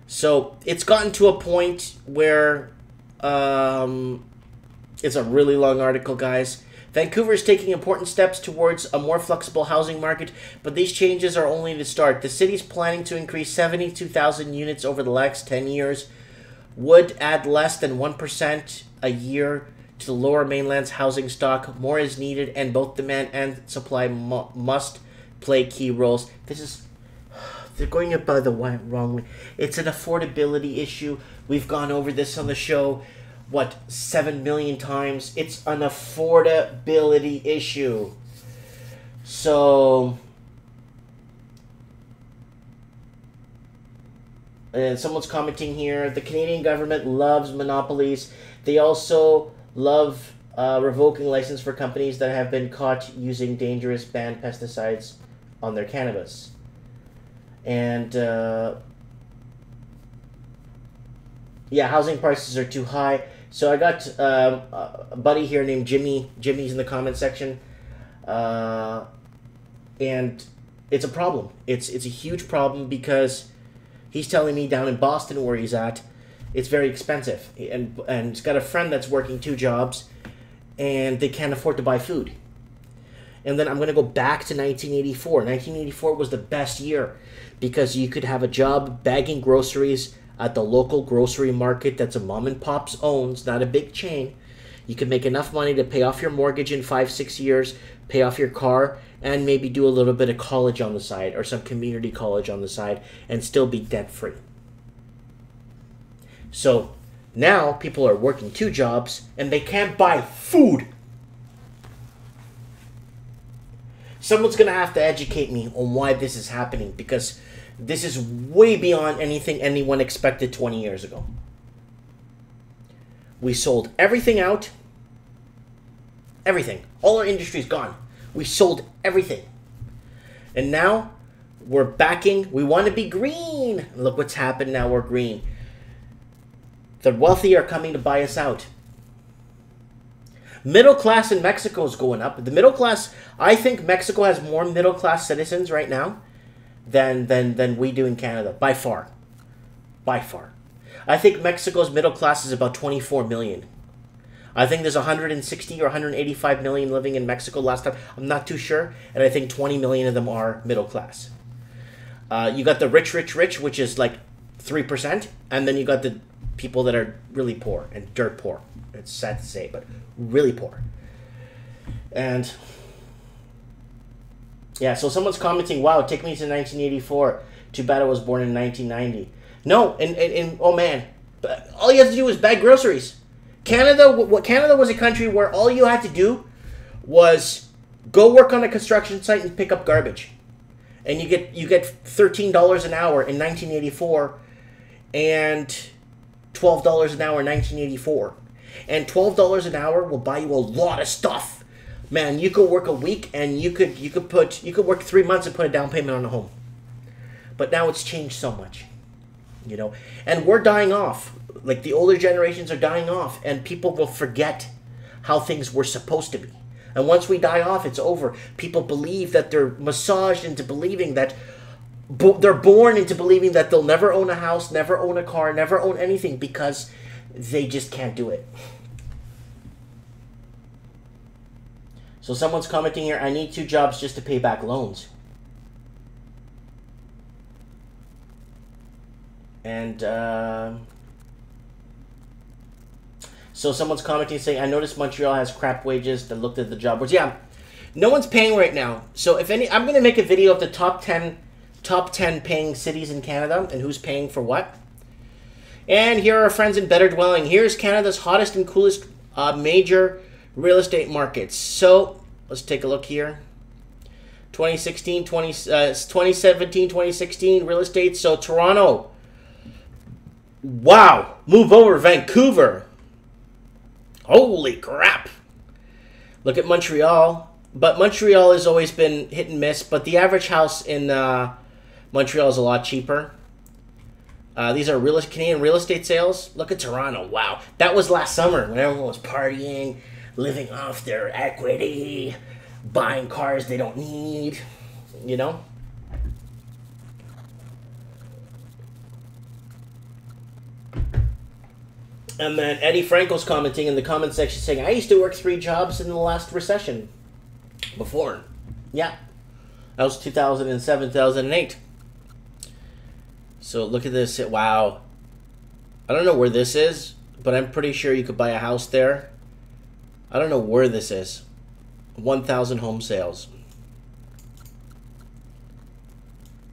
So it's gotten to a point where it's a really long article, guys. Vancouver is taking important steps towards a more flexible housing market, but these changes are only the start. The city's planning to increase 72,000 units over the next 10 years, would add less than 1% a year to the Lower Mainland's housing stock. More is needed, and both demand and supply must play key roles. They're going about the wrong way. It's an affordability issue. We've gone over this on the show, 7 million times. It's an affordability issue. So, and someone's commenting here, the Canadian government loves monopolies. They also love revoking license for companies that have been caught using dangerous banned pesticides on their cannabis. And yeah, housing prices are too high. So I got a buddy here named Jimmy. Jimmy's in the comment section. And it's a problem. It's a huge problem because he's telling me down in Boston where he's at, it's very expensive. And he's got a friend that's working 2 jobs and they can't afford to buy food. And then I'm going to go back to 1984. 1984 was the best year because you could have a job bagging groceries at the local grocery market that's a mom and pop's owns, not a big chain. You could make enough money to pay off your mortgage in 5-6 years, pay off your car, and maybe do a little bit of college on the side or some community college on the side and still be debt-free. So now people are working 2 jobs and they can't buy food. Someone's going to have to educate me on why this is happening, because this is way beyond anything anyone expected 20 years ago. We sold everything out. Everything. All our industry's gone. We sold everything. And now we're backing. We want to be green. And look what's happened now. We're green. The wealthy are coming to buy us out. Middle class in Mexico is going up. The middle class, I think Mexico has more middle class citizens right now than we do in Canada, by far. By far. I think Mexico's middle class is about 24 million. I think there's 160 or 185 million living in Mexico last time. I'm not too sure. And I think 20 million of them are middle class. You got the rich, which is like 3%. And then you got the people that are really poor and dirt poor. It's sad to say, but really poor. And Yeah, so someone's commenting, wow, take me to 1984. Too bad I was born in 1990. No, and oh man, all you have to do is buy groceries. Canada was a country where all you had to do was go work on a construction site and pick up garbage. And you get $13 an hour in 1984 and $12 an hour in 1984. And $12 an hour will buy you a lot of stuff. Man, you could work a week and you could work 3 months and put a down payment on a home. But now it's changed so much, you know. And we're dying off. Like the older generations are dying off, and people will forget how things were supposed to be. And once we die off, it's over. People believe that they're massaged into believing that they're born into believing that they'll never own a house, never own a car, never own anything because they just can't do it. So someone's commenting here, I need 2 jobs just to pay back loans. And so someone's commenting saying, I noticed Montreal has crap wages. That looked at the job boards. Yeah, no one's paying right now. So if any, I'm going to make a video of the top 10 paying cities in Canada and who's paying for what. And here are our friends in Better Dwelling. Here's Canada's hottest and coolest major real estate markets. So let's take a look here. 2017, 2016 real estate. So Toronto. Wow. Move over. Vancouver. Holy crap. Look at Montreal. But Montreal has always been hit and miss. But the average house in Montreal is a lot cheaper. These are Canadian real estate sales. Look at Toronto. Wow. That was last summer when everyone was partying, living off their equity, buying cars they don't need, you know? And then Eddie Franco's commenting in the comment section saying, I used to work 3 jobs in the last recession before. Yeah. That was 2007, 2008. So look at this. Wow. I don't know where this is, but I'm pretty sure you could buy a house there. I don't know where this is. 1,000 home sales.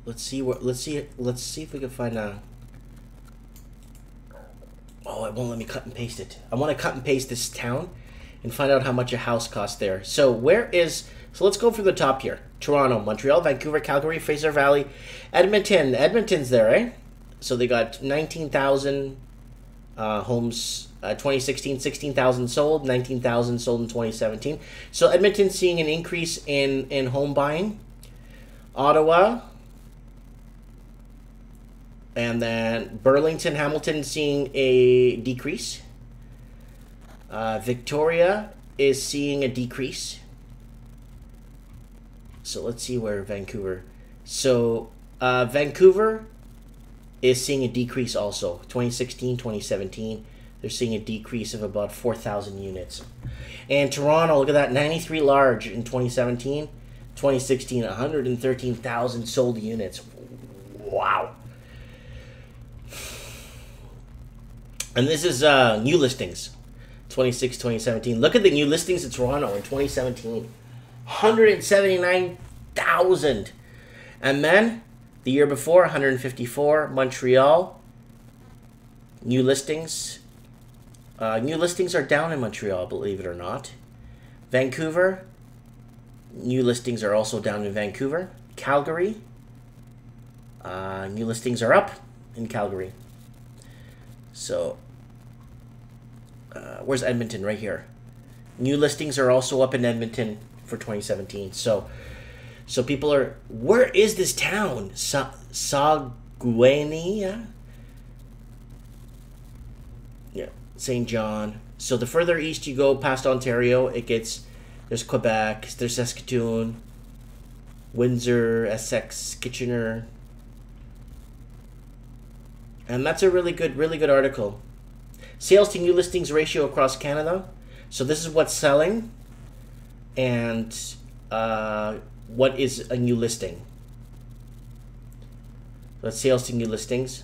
Let's see if we can find a... Oh, it won't let me cut and paste it. I want to cut and paste this town and find out how much a house costs there. So where is... So let's go from the top here. Toronto, Montreal, Vancouver, Calgary, Fraser Valley, Edmonton. Edmonton's there, eh? So they got 19,000 homes. 2016, 16,000 sold, 19,000 sold in 2017. So Edmonton's seeing an increase in home buying. Ottawa. And then Burlington, Hamilton seeing a decrease. Victoria is seeing a decrease. So let's see where Vancouver. So Vancouver is seeing a decrease also. 2016, 2017. They're seeing a decrease of about 4,000 units. And Toronto, look at that, 93 large in 2017. 2016, 113,000 sold units. Wow. And this is new listings, 2017. Look at the new listings in Toronto in 2017. 179,000. And then, the year before, 154. Montreal, new listings. New listings are down in Montreal, believe it or not. Vancouver, new listings are also down in Vancouver. Calgary, new listings are up in Calgary. So, where's Edmonton? Right here. New listings are also up in Edmonton for 2017. So people are... Where is this town? Saguenay? Yeah, St. John. So the further east you go past Ontario, it gets... There's Quebec, there's Saskatoon, Windsor, Essex, Kitchener... And that's a really good article. Sales to new listings ratio across Canada. So this is what's selling and what is a new listing. That's sales to new listings.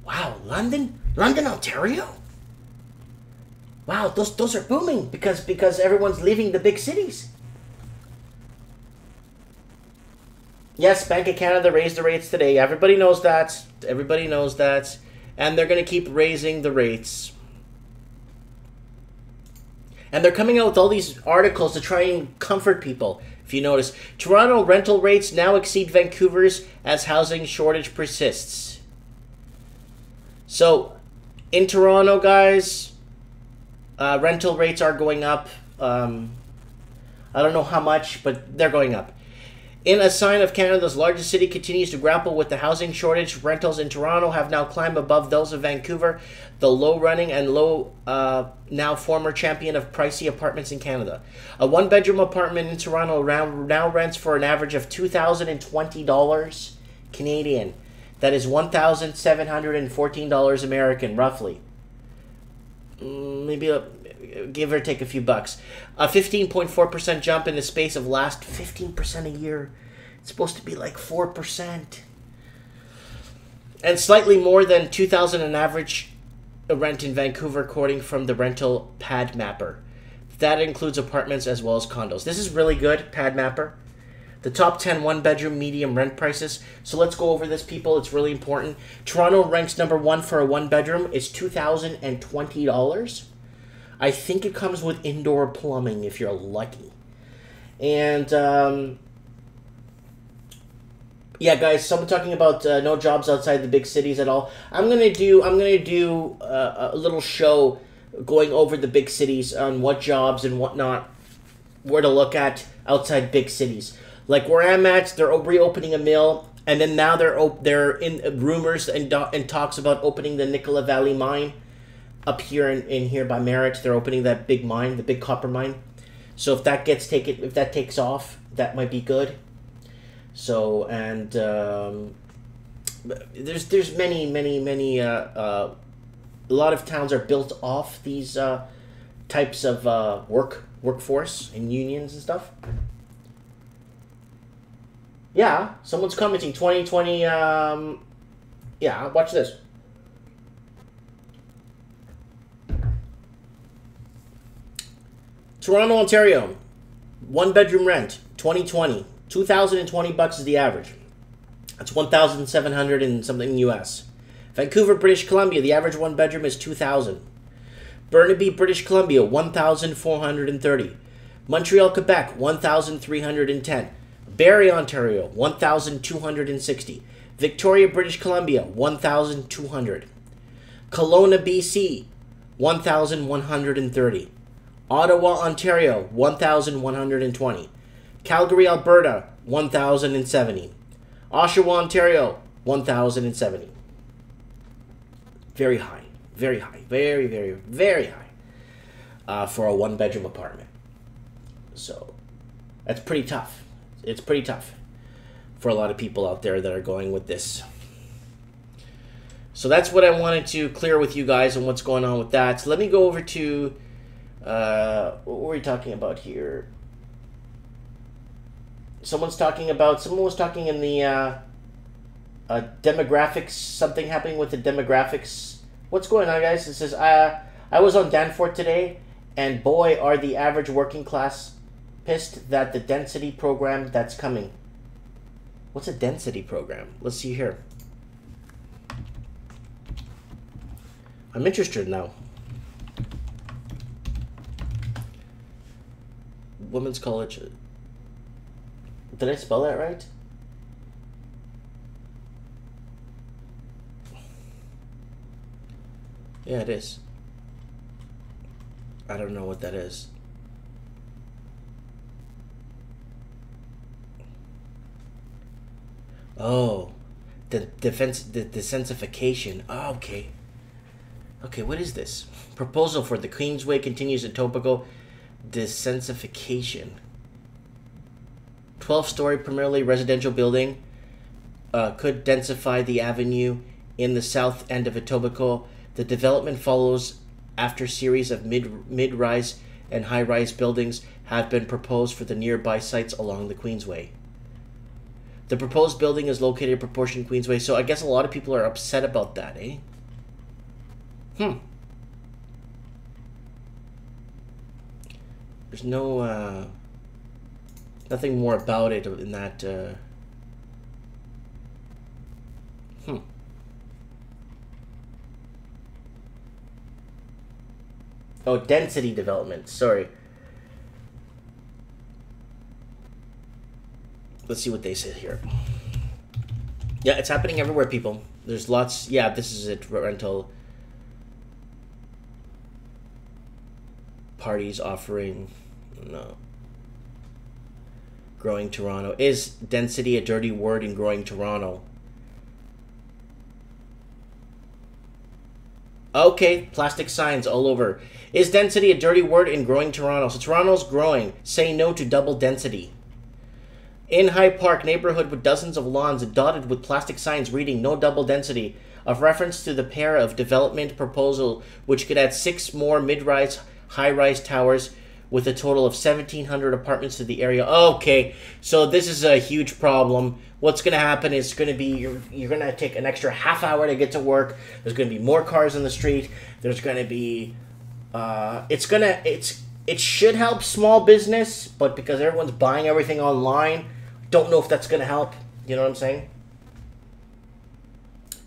Wow, London, Ontario. Wow, those are booming because everyone's leaving the big cities. Yes, Bank of Canada raised the rates today. Everybody knows that. Everybody knows that. And they're going to keep raising the rates. And they're coming out with all these articles to try and comfort people. If you notice, Toronto rental rates now exceed Vancouver's as housing shortage persists. So, in Toronto, guys, rental rates are going up. I don't know how much, but they're going up. In a sign of Canada's largest city continues to grapple with the housing shortage, rentals in Toronto have now climbed above those of Vancouver, the low-running and now former champion of pricey apartments in Canada. A one-bedroom apartment in Toronto now rents for an average of $2,020 Canadian. That is $1,714 American, roughly. Maybe give or take a few bucks. A 15.4% jump in the space of last 15% a year. It's supposed to be like 4%. And slightly more than $2,000 an average rent in Vancouver, according from the rental pad mapper. That includes apartments as well as condos. This is really good, pad mapper. The top 10 one-bedroom medium rent prices. So let's go over this, people. It's really important. Toronto ranks number 1 for a one-bedroom. It's $2,020. I think it comes with indoor plumbing if you're lucky. And yeah, guys, someone talking about no jobs outside the big cities at all. I'm gonna do a little show going over the big cities on what jobs and whatnot, where to look at outside big cities. Like where I'm at, they're reopening a mill, and then now they're in rumors and talks about opening the Nicola Valley mine. Up here in here by Merritt, they're opening that big mine, the big copper mine. So if that takes off, that might be good. So and there's many a lot of towns are built off these types of workforce and unions and stuff. Yeah, someone's commenting 2020. Yeah, watch this. Toronto, Ontario, one-bedroom rent, 2020, $2,020 is the average. That's $1,700 and something US. Vancouver, British Columbia, the average one-bedroom is $2,000. Burnaby, British Columbia, $1,430. Montreal, Quebec, $1,310. Barrie, Ontario, $1,260. Victoria, British Columbia, $1,200. Kelowna, BC, $1,130. Ottawa, Ontario, $1,120. Calgary, Alberta, $1,070. Oshawa, Ontario, $1,070. Very high. Very high. Very, very, very high for a one-bedroom apartment. So that's pretty tough. It's pretty tough for a lot of people out there that are going with this. So that's what I wanted to clear with you guys and what's going on with that. So let me go over to what were we talking about here? Someone was talking in the demographics, something happening with the demographics. What's going on, guys? It says, I was on Danforth today, and boy, are the average working class pissed that the density program that's coming. What's a density program? Let's see here. I'm interested now. Women's College. Did I spell that right? Yeah, it is. I don't know what that is. Oh, the desensification. Oh, okay. Okay, what is this? Proposal for the Queensway continues at Topical. Desensification. 12-story primarily residential building could densify the avenue in the south end of Etobicoke. The development follows after a series of mid-rise and high-rise buildings have been proposed for the nearby sites along the Queensway. The proposed building is located in proportion Queensway, so I guess a lot of people are upset about that, eh? There's no, nothing more about it in that, Oh, density development. Sorry. Let's see what they say here. Yeah, it's happening everywhere, people. There's lots. Yeah, this is it. Rental parties offering. No. Growing Toronto. Is density a dirty word in growing Toronto? Okay, plastic signs all over. Is density a dirty word in growing Toronto? So Toronto's growing. Say no to double density. In Hyde Park neighborhood with dozens of lawns dotted with plastic signs reading no double density, of reference to the pair of development proposal which could add 6 more mid-rise, high-rise towers with a total of 1,700 apartments to the area. Okay, so this is a huge problem. What's going to happen is going to be you're going to take an extra half hour to get to work. There's going to be more cars on the street. There's going to be it should help small business, but because everyone's buying everything online, don't know if that's going to help. You know what I'm saying?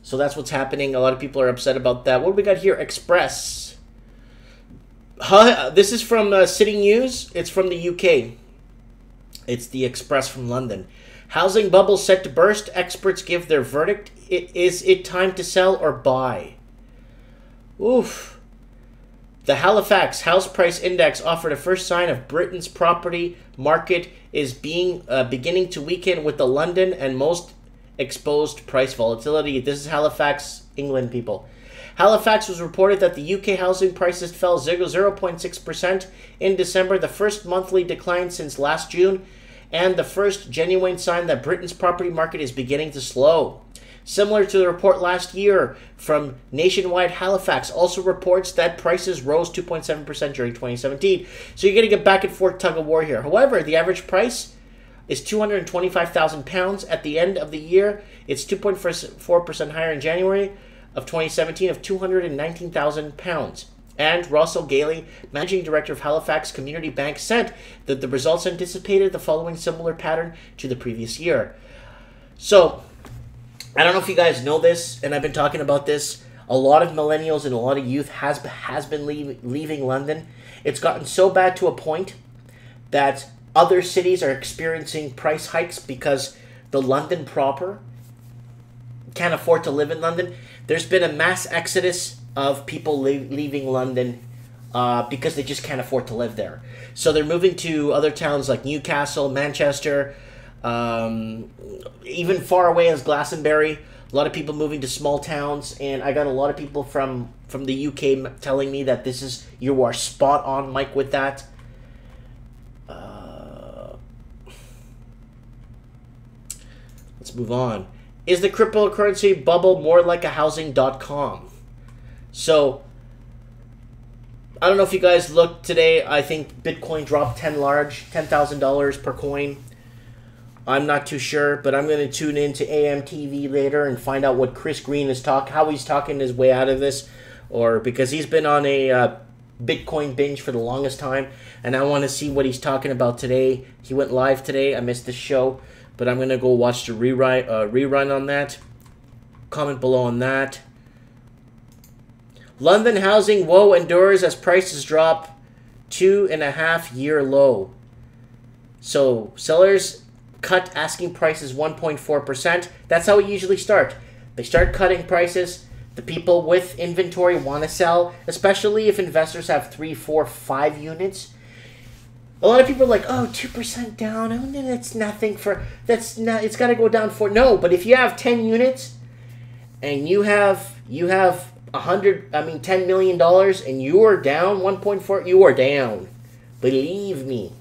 So that's what's happening. A lot of people are upset about that. What do we got here? Express. This is from City News. It's from the UK. It's the Express from London. Housing bubble set to burst. Experts give their verdict. Is it time to sell or buy? Oof. The Halifax House Price Index offered a first sign of Britain's property market is beginning to weaken with the London and most exposed price volatility. This is Halifax, England, people. Halifax was reported that the UK housing prices fell 0.6% in December, the first monthly decline since last June, and the first genuine sign that Britain's property market is beginning to slow. Similar to the report last year from Nationwide, Halifax also reports that prices rose 2.7% during 2017. So you're getting a back and forth tug of war here. However, the average price is £225,000 at the end of the year. It's 2.4% higher in January of 2017 of £219,000. And Russell Gailey, Managing Director of Halifax Community Bank, said that the results anticipated the following similar pattern to the previous year. So I don't know if you guys know this, and I've been talking about this. A lot of millennials and a lot of youth has been leaving London. It's gotten so bad to a point that other cities are experiencing price hikes because the London proper can't afford to live in London. There's been a mass exodus of people leaving London because they just can't afford to live there. So they're moving to other towns like Newcastle, Manchester, even far away as Glastonbury. A lot of people moving to small towns, and I got a lot of people from the UK telling me that you are spot on, Mike, with that. Let's move on. Is the cryptocurrency bubble more like a housing.com? So I don't know if you guys looked today. I think Bitcoin dropped $10,000 per coin. I'm not too sure, but I'm going to tune into AMTV later and find out what Chris Green is how he's talking his way out of this, or because he's been on a Bitcoin binge for the longest time, and I want to see what he's talking about today. He went live today. I missed the show, but I'm going to go watch the rerun on that. Comment below on that. London housing woe endures as prices drop 2.5-year low. So sellers cut asking prices 1.4%. That's how it usually starts. They start cutting prices. The people with inventory want to sell, especially if investors have 3, 4, 5 units. A lot of people are like, oh, 2% down. Oh, no, that's nothing for. That's not. It's got to go down for. No, but if you have 10 units, and you have $10 million, and you are down 1.4, you are down. Believe me.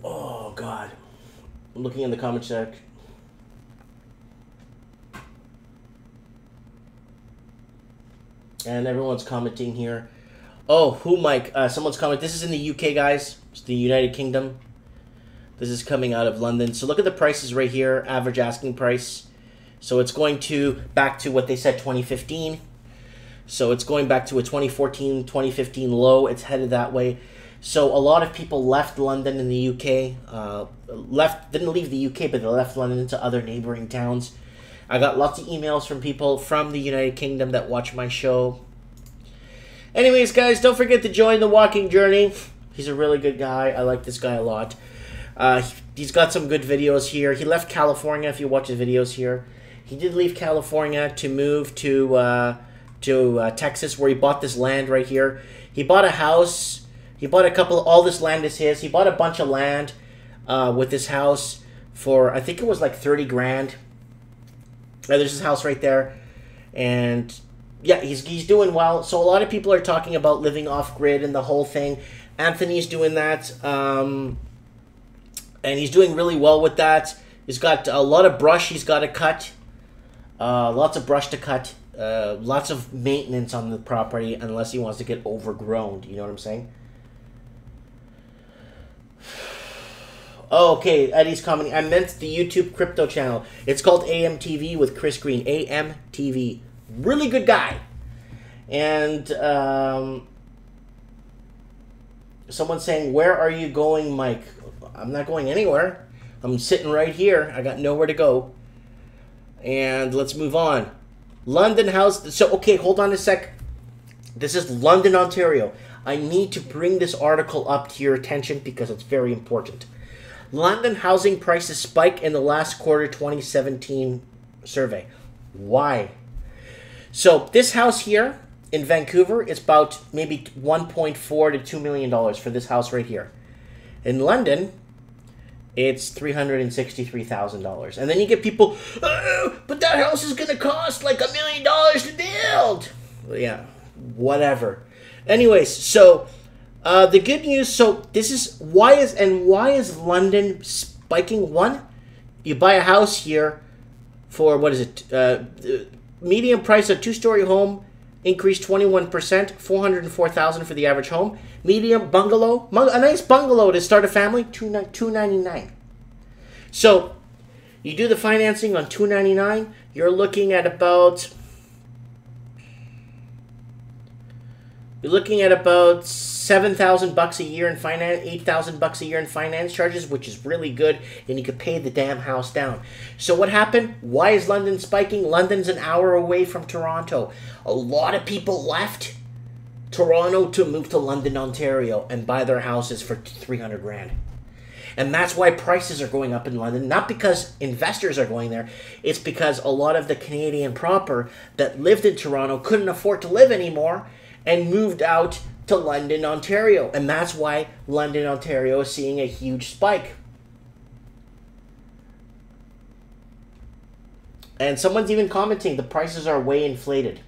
Oh, God. I'm looking in the comment section. And everyone's commenting here. Oh, who, Mike? Someone's commenting. This is in the UK, guys. It's the United Kingdom. This is coming out of London. So look at the prices right here. Average asking price. So it's going back to what they said, 2015. So it's going back to a 2014, 2015 low. It's headed that way. So a lot of people left London in the UK, didn't leave the UK, but they left London to other neighboring towns. I got lots of emails from people from the United Kingdom that watch my show. Anyways, guys, don't forget to join the walking journey. He's a really good guy. I like this guy a lot. He's got some good videos here. He left California, if you watch the videos here. He did leave California to move to Texas, where he bought this land right here. He bought a house. He bought all this land is his. He bought a bunch of land with this house for, I think it was like 30 grand. There's his house right there. And yeah, he's doing well. So a lot of people are talking about living off-grid and the whole thing. Anthony's doing that. And he's doing really well with that. He's got a lot of brush he's got to cut. Lots of brush to cut. Lots of maintenance on the property unless he wants to get overgrown. You know what I'm saying? Oh, okay, Eddie's commenting. I meant the YouTube crypto channel. It's called AMTV with Chris Green. AMTV. Really good guy. And someone's saying, where are you going, Mike? I'm not going anywhere. I'm sitting right here. I got nowhere to go. And let's move on. London house. So, okay, hold on a sec. This is London, Ontario. I need to bring this article up to your attention because it's very important. London housing prices spike in the last quarter 2017 survey. Why? So this house here in Vancouver is about maybe $1.4 to $2 million for this house right here. In London, it's $363,000. And then you get people, oh, but that house is going to cost like $1 million to build. Well, yeah, whatever. Anyways, so the good news, so this is, why is London spiking? One, you buy a house here for, what is it, median price of two-story home increased 21%, $404,000 for the average home. Medium bungalow, a nice bungalow to start a family, $299. So you do the financing on $299, you're looking at about $7,000 a year in finance, $8,000 a year in finance charges, which is really good, and you could pay the damn house down. So what happened? Why is London spiking? London's an hour away from Toronto. A lot of people left Toronto to move to London, Ontario, and buy their houses for 300 grand. And that's why prices are going up in London, not because investors are going there. It's because a lot of the Canadian proper that lived in Toronto couldn't afford to live anymore and moved out to London, Ontario. And that's why London, Ontario is seeing a huge spike. And someone's even commenting, the prices are way inflated.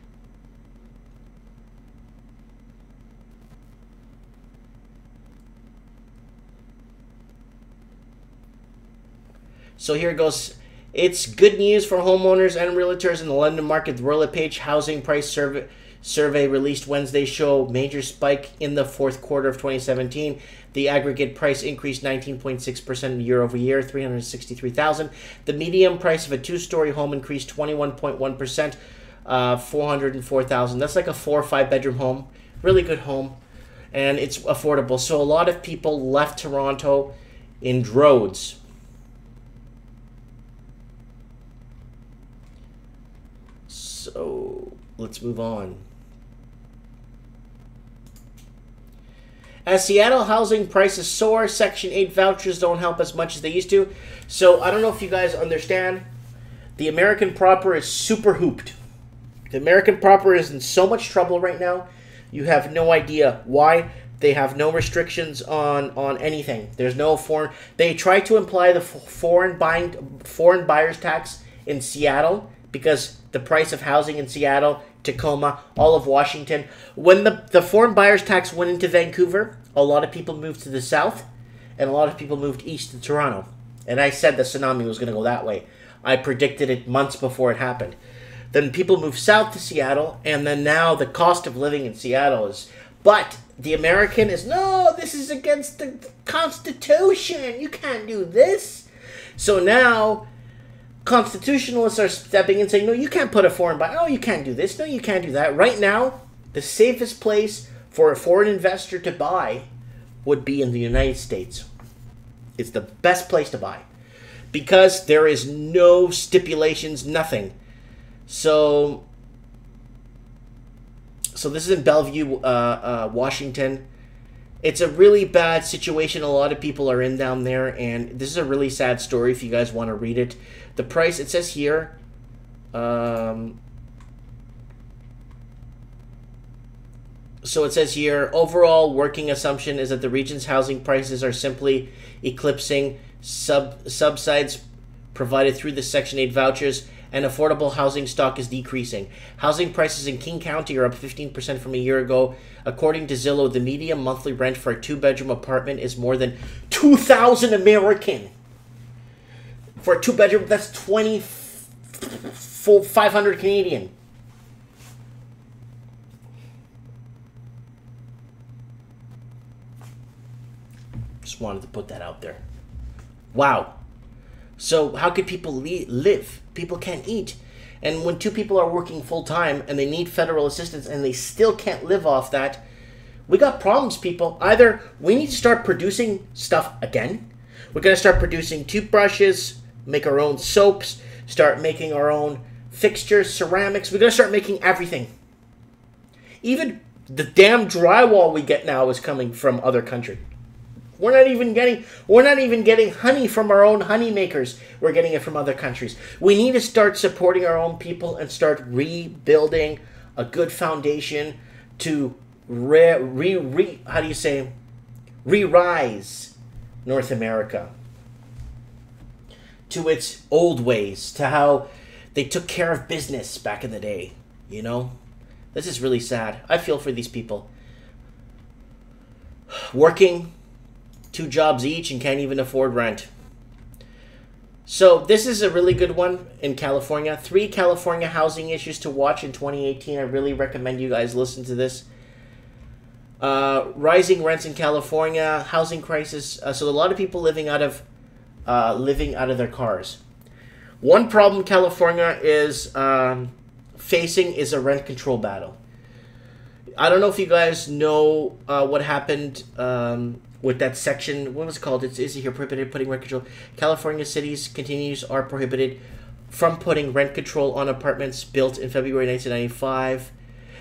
So here it goes. It's good news for homeowners and realtors in the London market. The Royal LePage Housing Price Survey released Wednesday show major spike in the fourth quarter of 2017. The aggregate price increased 19.6% year over year, $363,000. The median price of a two-story home increased 21.1%, $404,000. That's like a 4 or 5 bedroom home, really good home, and it's affordable. So a lot of people left Toronto in droves. So let's move on. As Seattle housing prices soar, Section 8 vouchers don't help as much as they used to. So I don't know if you guys understand. The American proper is super hooped. The American proper is in so much trouble right now. You have no idea why. They have no restrictions on anything. There's no foreign. They try to imply the foreign buyers tax in Seattle because the price of housing in Seattle, Tacoma, all of Washington. When the foreign buyers tax went into Vancouver, a lot of people moved to the south, and a lot of people moved east to Toronto. And I said the tsunami was going to go that way. I predicted it months before it happened. Then people moved south to Seattle, and then now the cost of living in Seattle is... But the American is, no, this is against the Constitution. You can't do this. So now... constitutionalists are stepping in saying, no, you can't put a foreign buy. Oh, you can't do this. No, you can't do that. Right now, the safest place for a foreign investor to buy would be in the United States. It's the best place to buy because there is no stipulations, nothing. So this is in Bellevue, Washington. It's a really bad situation a lot of people are in down there, and this is a really sad story if you guys want to read it. The price, it says here, so it says here, overall working assumption is that the region's housing prices are simply eclipsing subsides provided through the Section 8 vouchers, and affordable housing stock is decreasing. Housing prices in King County are up 15% from a year ago. According to Zillow, the median monthly rent for a 2-bedroom apartment is more than $2,000 American. For a 2-bedroom, that's 500 Canadian. Just wanted to put that out there. Wow. So how could people live? People can't eat. And when 2 people are working full-time and they need federal assistance and they still can't live off that, we got problems, people. Either we need to start producing stuff again. We're going to start producing toothbrushes, make our own soaps, start making our own fixtures, ceramics. We're going to start making everything. Even the damn drywall we get now is coming from other countries. We're not even getting honey from our own honey makers. We're getting it from other countries. We need to start supporting our own people and start rebuilding a good foundation to re-rise North America to its old ways, to how they took care of business back in the day, you know? This is really sad. I feel for these people. Working 2 jobs each and can't even afford rent. So this is a really good one in California. 3 California housing issues to watch in 2018. I really recommend you guys listen to this. Rising rents in California, housing crisis. So a lot of people living out of their cars. One problem California is facing is a rent control battle. I don't know if you guys know what happened with that section. What was it called? Is it here prohibited putting rent control? California cities are prohibited from putting rent control on apartments built in February 1995.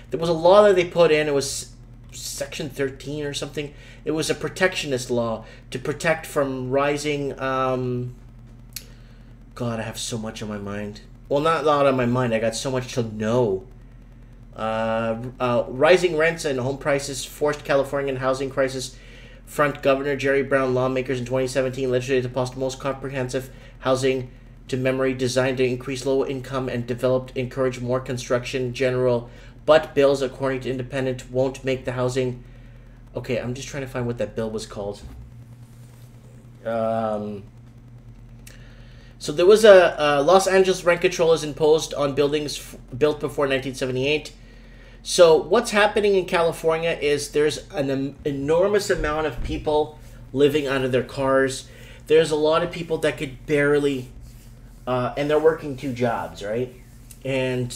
There was a law that they put in. It was Section 13 or something. It was a protectionist law to protect from rising... God, I have so much on my mind. Well, not a lot on my mind. I got so much to know. Rising rents and home prices forced Californian housing crisis front Governor Jerry Brown lawmakers in 2017 legislated to pass the most comprehensive housing to memory designed to increase low income and encourage more construction general, but bills, according to Independent, won't make the housing... Okay, I'm just trying to find what that bill was called. So there was a Los Angeles rent control is imposed on buildings built before 1978. So what's happening in California is there's an enormous amount of people living out of their cars. There's a lot of people that could barely, and they're working 2 jobs, right? And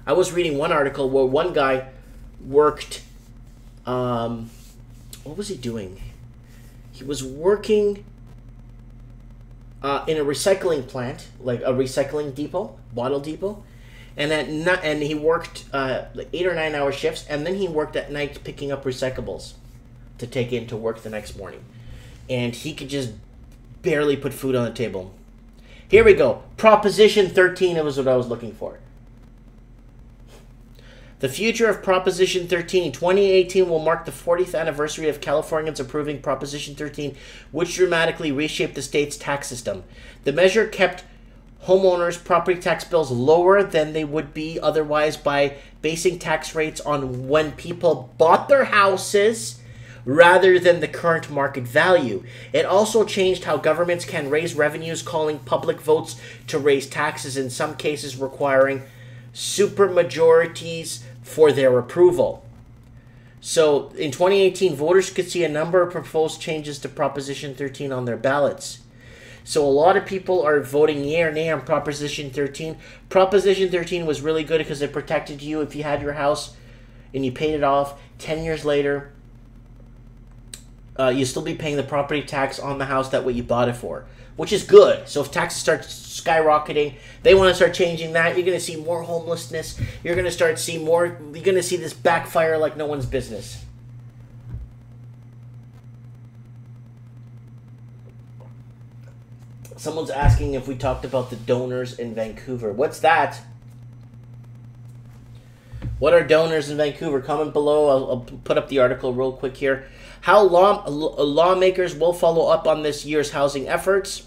I was reading one article where one guy worked, what was he doing? He was working in a recycling plant, like a recycling depot, bottle depot. And he worked like 8 or 9 hour shifts, and then he worked at night picking up recyclables to take into work the next morning. And he could just barely put food on the table. Here we go. Proposition 13, it was what I was looking for. The future of Proposition 13. 2018 will mark the 40th anniversary of Californians approving Proposition 13, which dramatically reshaped the state's tax system. The measure kept homeowners' property tax bills lower than they would be otherwise by basing tax rates on when people bought their houses rather than the current market value. It also changed how governments can raise revenues, calling public votes to raise taxes, in some cases requiring supermajorities for their approval. So in 2018, voters could see a number of proposed changes to Proposition 13 on their ballots. So a lot of people are voting yay or nay on Proposition 13. Proposition 13 was really good because it protected you if you had your house and you paid it off. 10 years later, you'll still be paying the property tax on the house that what you bought it for, which is good. So if taxes start skyrocketing, they want to start changing that. You're going to see more homelessness. You're going to start see more. You're going to see this backfire like no one's business. Someone's asking if we talked about the donors in Vancouver. What's that? What are donors in Vancouver? Comment below. I'll put up the article real quick here. How lawmakers will follow up on this year's housing efforts.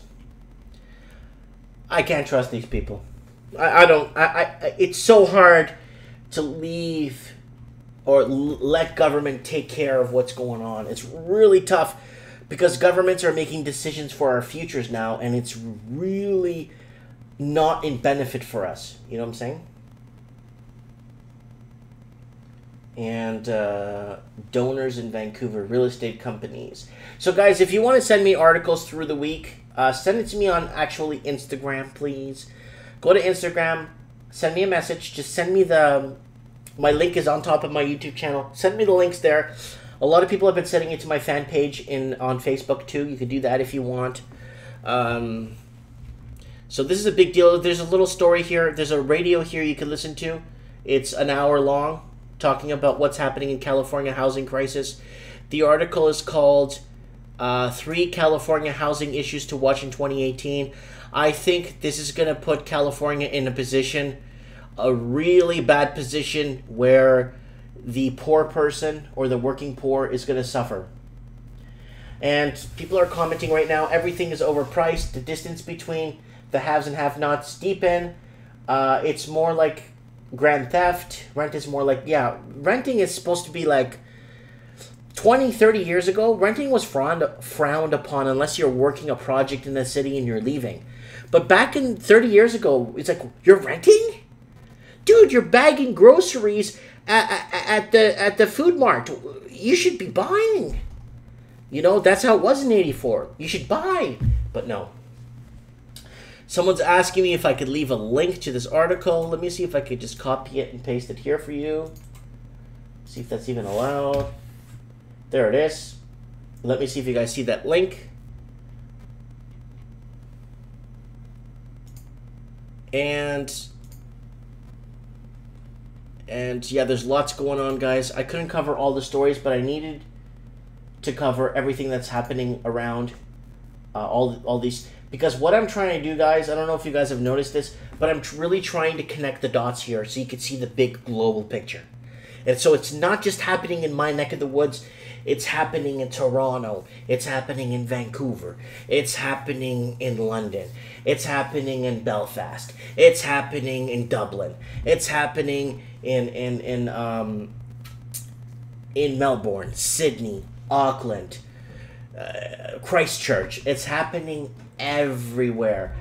I can't trust these people. I don't. It's so hard to leave or let government take care of what's going on. It's really tough because governments are making decisions for our futures now, and it's really not in benefit for us. You know what I'm saying? And donors in Vancouver, real estate companies. So guys, if you want to send me articles through the week, send it to me on actually Instagram, please. Go to Instagram, send me a message. Just send me my link is on top of my YouTube channel. Send me the links there. A lot of people have been sending it to my fan page on Facebook too. You could do that if you want. So this is a big deal. There's a little story here. There's a radio here you can listen to. It's an hour long, talking about what's happening in California housing crisis. The article is called 3 California Housing Issues to Watch in 2018. I think this is going to put California in a really bad position where the poor person or the working poor is going to suffer. And people are commenting right now, everything is overpriced. The distance between the haves and have-nots deepen. It's more like grand theft. Rent is more like, renting is supposed to be like 20, 30 years ago. Renting was frowned upon unless you're working a project in the city and you're leaving. But back in 30 years ago, it's like, you're renting? Dude, you're bagging groceries at the food mart. You should be buying. You know, that's how it was in 84. You should buy. But no. Someone's asking me if I could leave a link to this article. Let me see if I could just copy it and paste it here for you. See if that's even allowed. There it is. Let me see if you guys see that link. And yeah, there's lots going on, guys. I couldn't cover all the stories, but I needed to cover everything that's happening around all these. Because what I'm trying to do, guys, I don't know if you guys have noticed this, but I'm really trying to connect the dots here so you can see the big global picture. And so it's not just happening in my neck of the woods. It's happening in Toronto. It's happening in Vancouver. It's happening in London. It's happening in Belfast. It's happening in Dublin. It's happening in Melbourne, Sydney, Auckland, Christchurch. It's happening everywhere.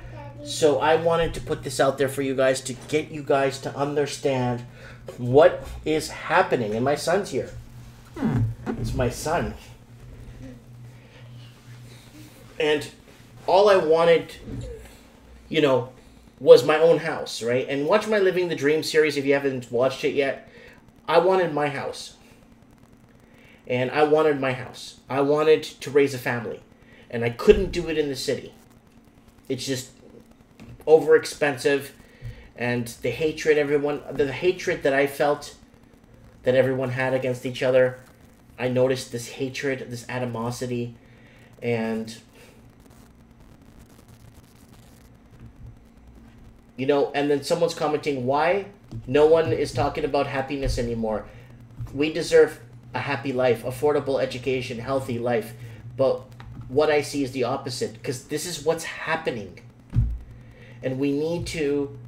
So I wanted to put this out there for you guys to get you guys to understand what is happening. And my son's here. It's my son. And all I wanted, you know, was my own house, right? And watch my Living the Dream series if you haven't watched it yet. I wanted my house. And I wanted my house. I wanted to raise a family. And I couldn't do it in the city. It's just over expensive. And the hatred the hatred that I felt that everyone had against each other, I noticed this hatred, this animosity, and you know, and then someone's commenting, why no one is talking about happiness anymore? We deserve a happy life, affordable education, healthy life. But what I see is the opposite, because this is what's happening. And we need to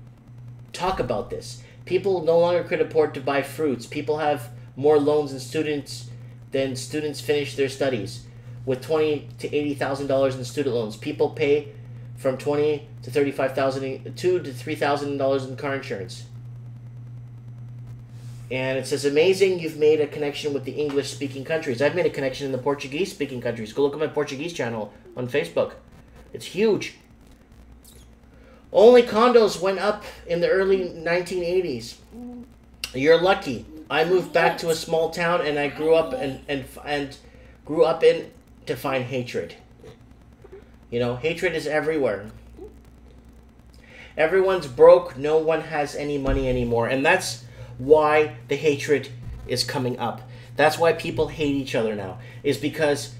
talk about this. People no longer could afford to buy fruits. People have more loans than students finish their studies, with $20,000 to $80,000 in student loans. People pay from $20,000 to $35,000, $2,000 to $3,000 in car insurance. And it says, amazing, you've made a connection with the English-speaking countries. I've made a connection in the Portuguese-speaking countries. Go look at my Portuguese channel on Facebook. It's huge. Only condos went up in the early 1980s. You're lucky. I moved back to a small town and I grew up and grew up in to find hatred. You know, hatred is everywhere. Everyone's broke. No one has any money anymore. And that's why the hatred is coming up. That's why people hate each other now. Is because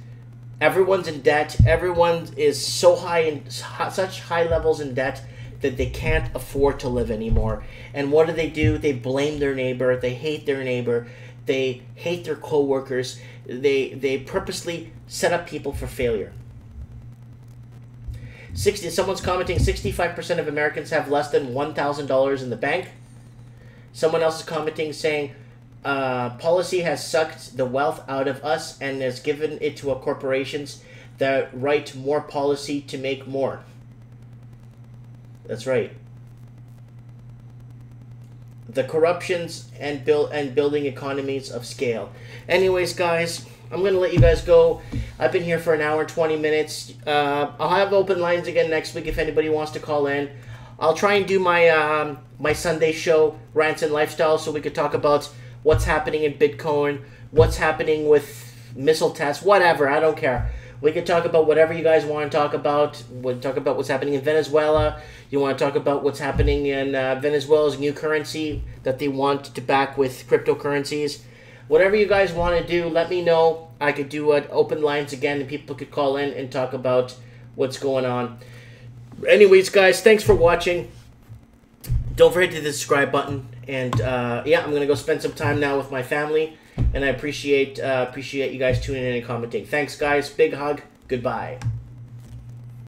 everyone's in debt. Everyone is so high in such high levels in debt that they can't afford to live anymore. And what do? They blame their neighbor. They hate their neighbor. They hate their co-workers. They purposely set up people for failure. Someone's commenting 65% of Americans have less than $1,000 in the bank. Someone else is commenting saying policy has sucked the wealth out of us and has given it to corporations that write more policy to make more. That's right. The corruptions and building economies of scale. Anyways, guys, I'm going to let you guys go. I've been here for an hour and 20 minutes. I'll have open lines again next week if anybody wants to call in. I'll try and do my my Sunday show, Rants and Lifestyle, so we could talk about what's happening in Bitcoin, what's happening with missile tests, whatever. I don't care. We could talk about whatever you guys want to talk about. We'll talk about what's happening in Venezuela. You want to talk about what's happening in Venezuela's new currency that they want to back with cryptocurrencies. Whatever you guys want to do, let me know. I could do open lines again and people could call in and talk about what's going on. Anyways, guys, thanks for watching. Don't forget to hit the subscribe button. And yeah, I'm going to go spend some time now with my family. And I appreciate you guys tuning in and commenting. Thanks, guys. Big hug. Goodbye.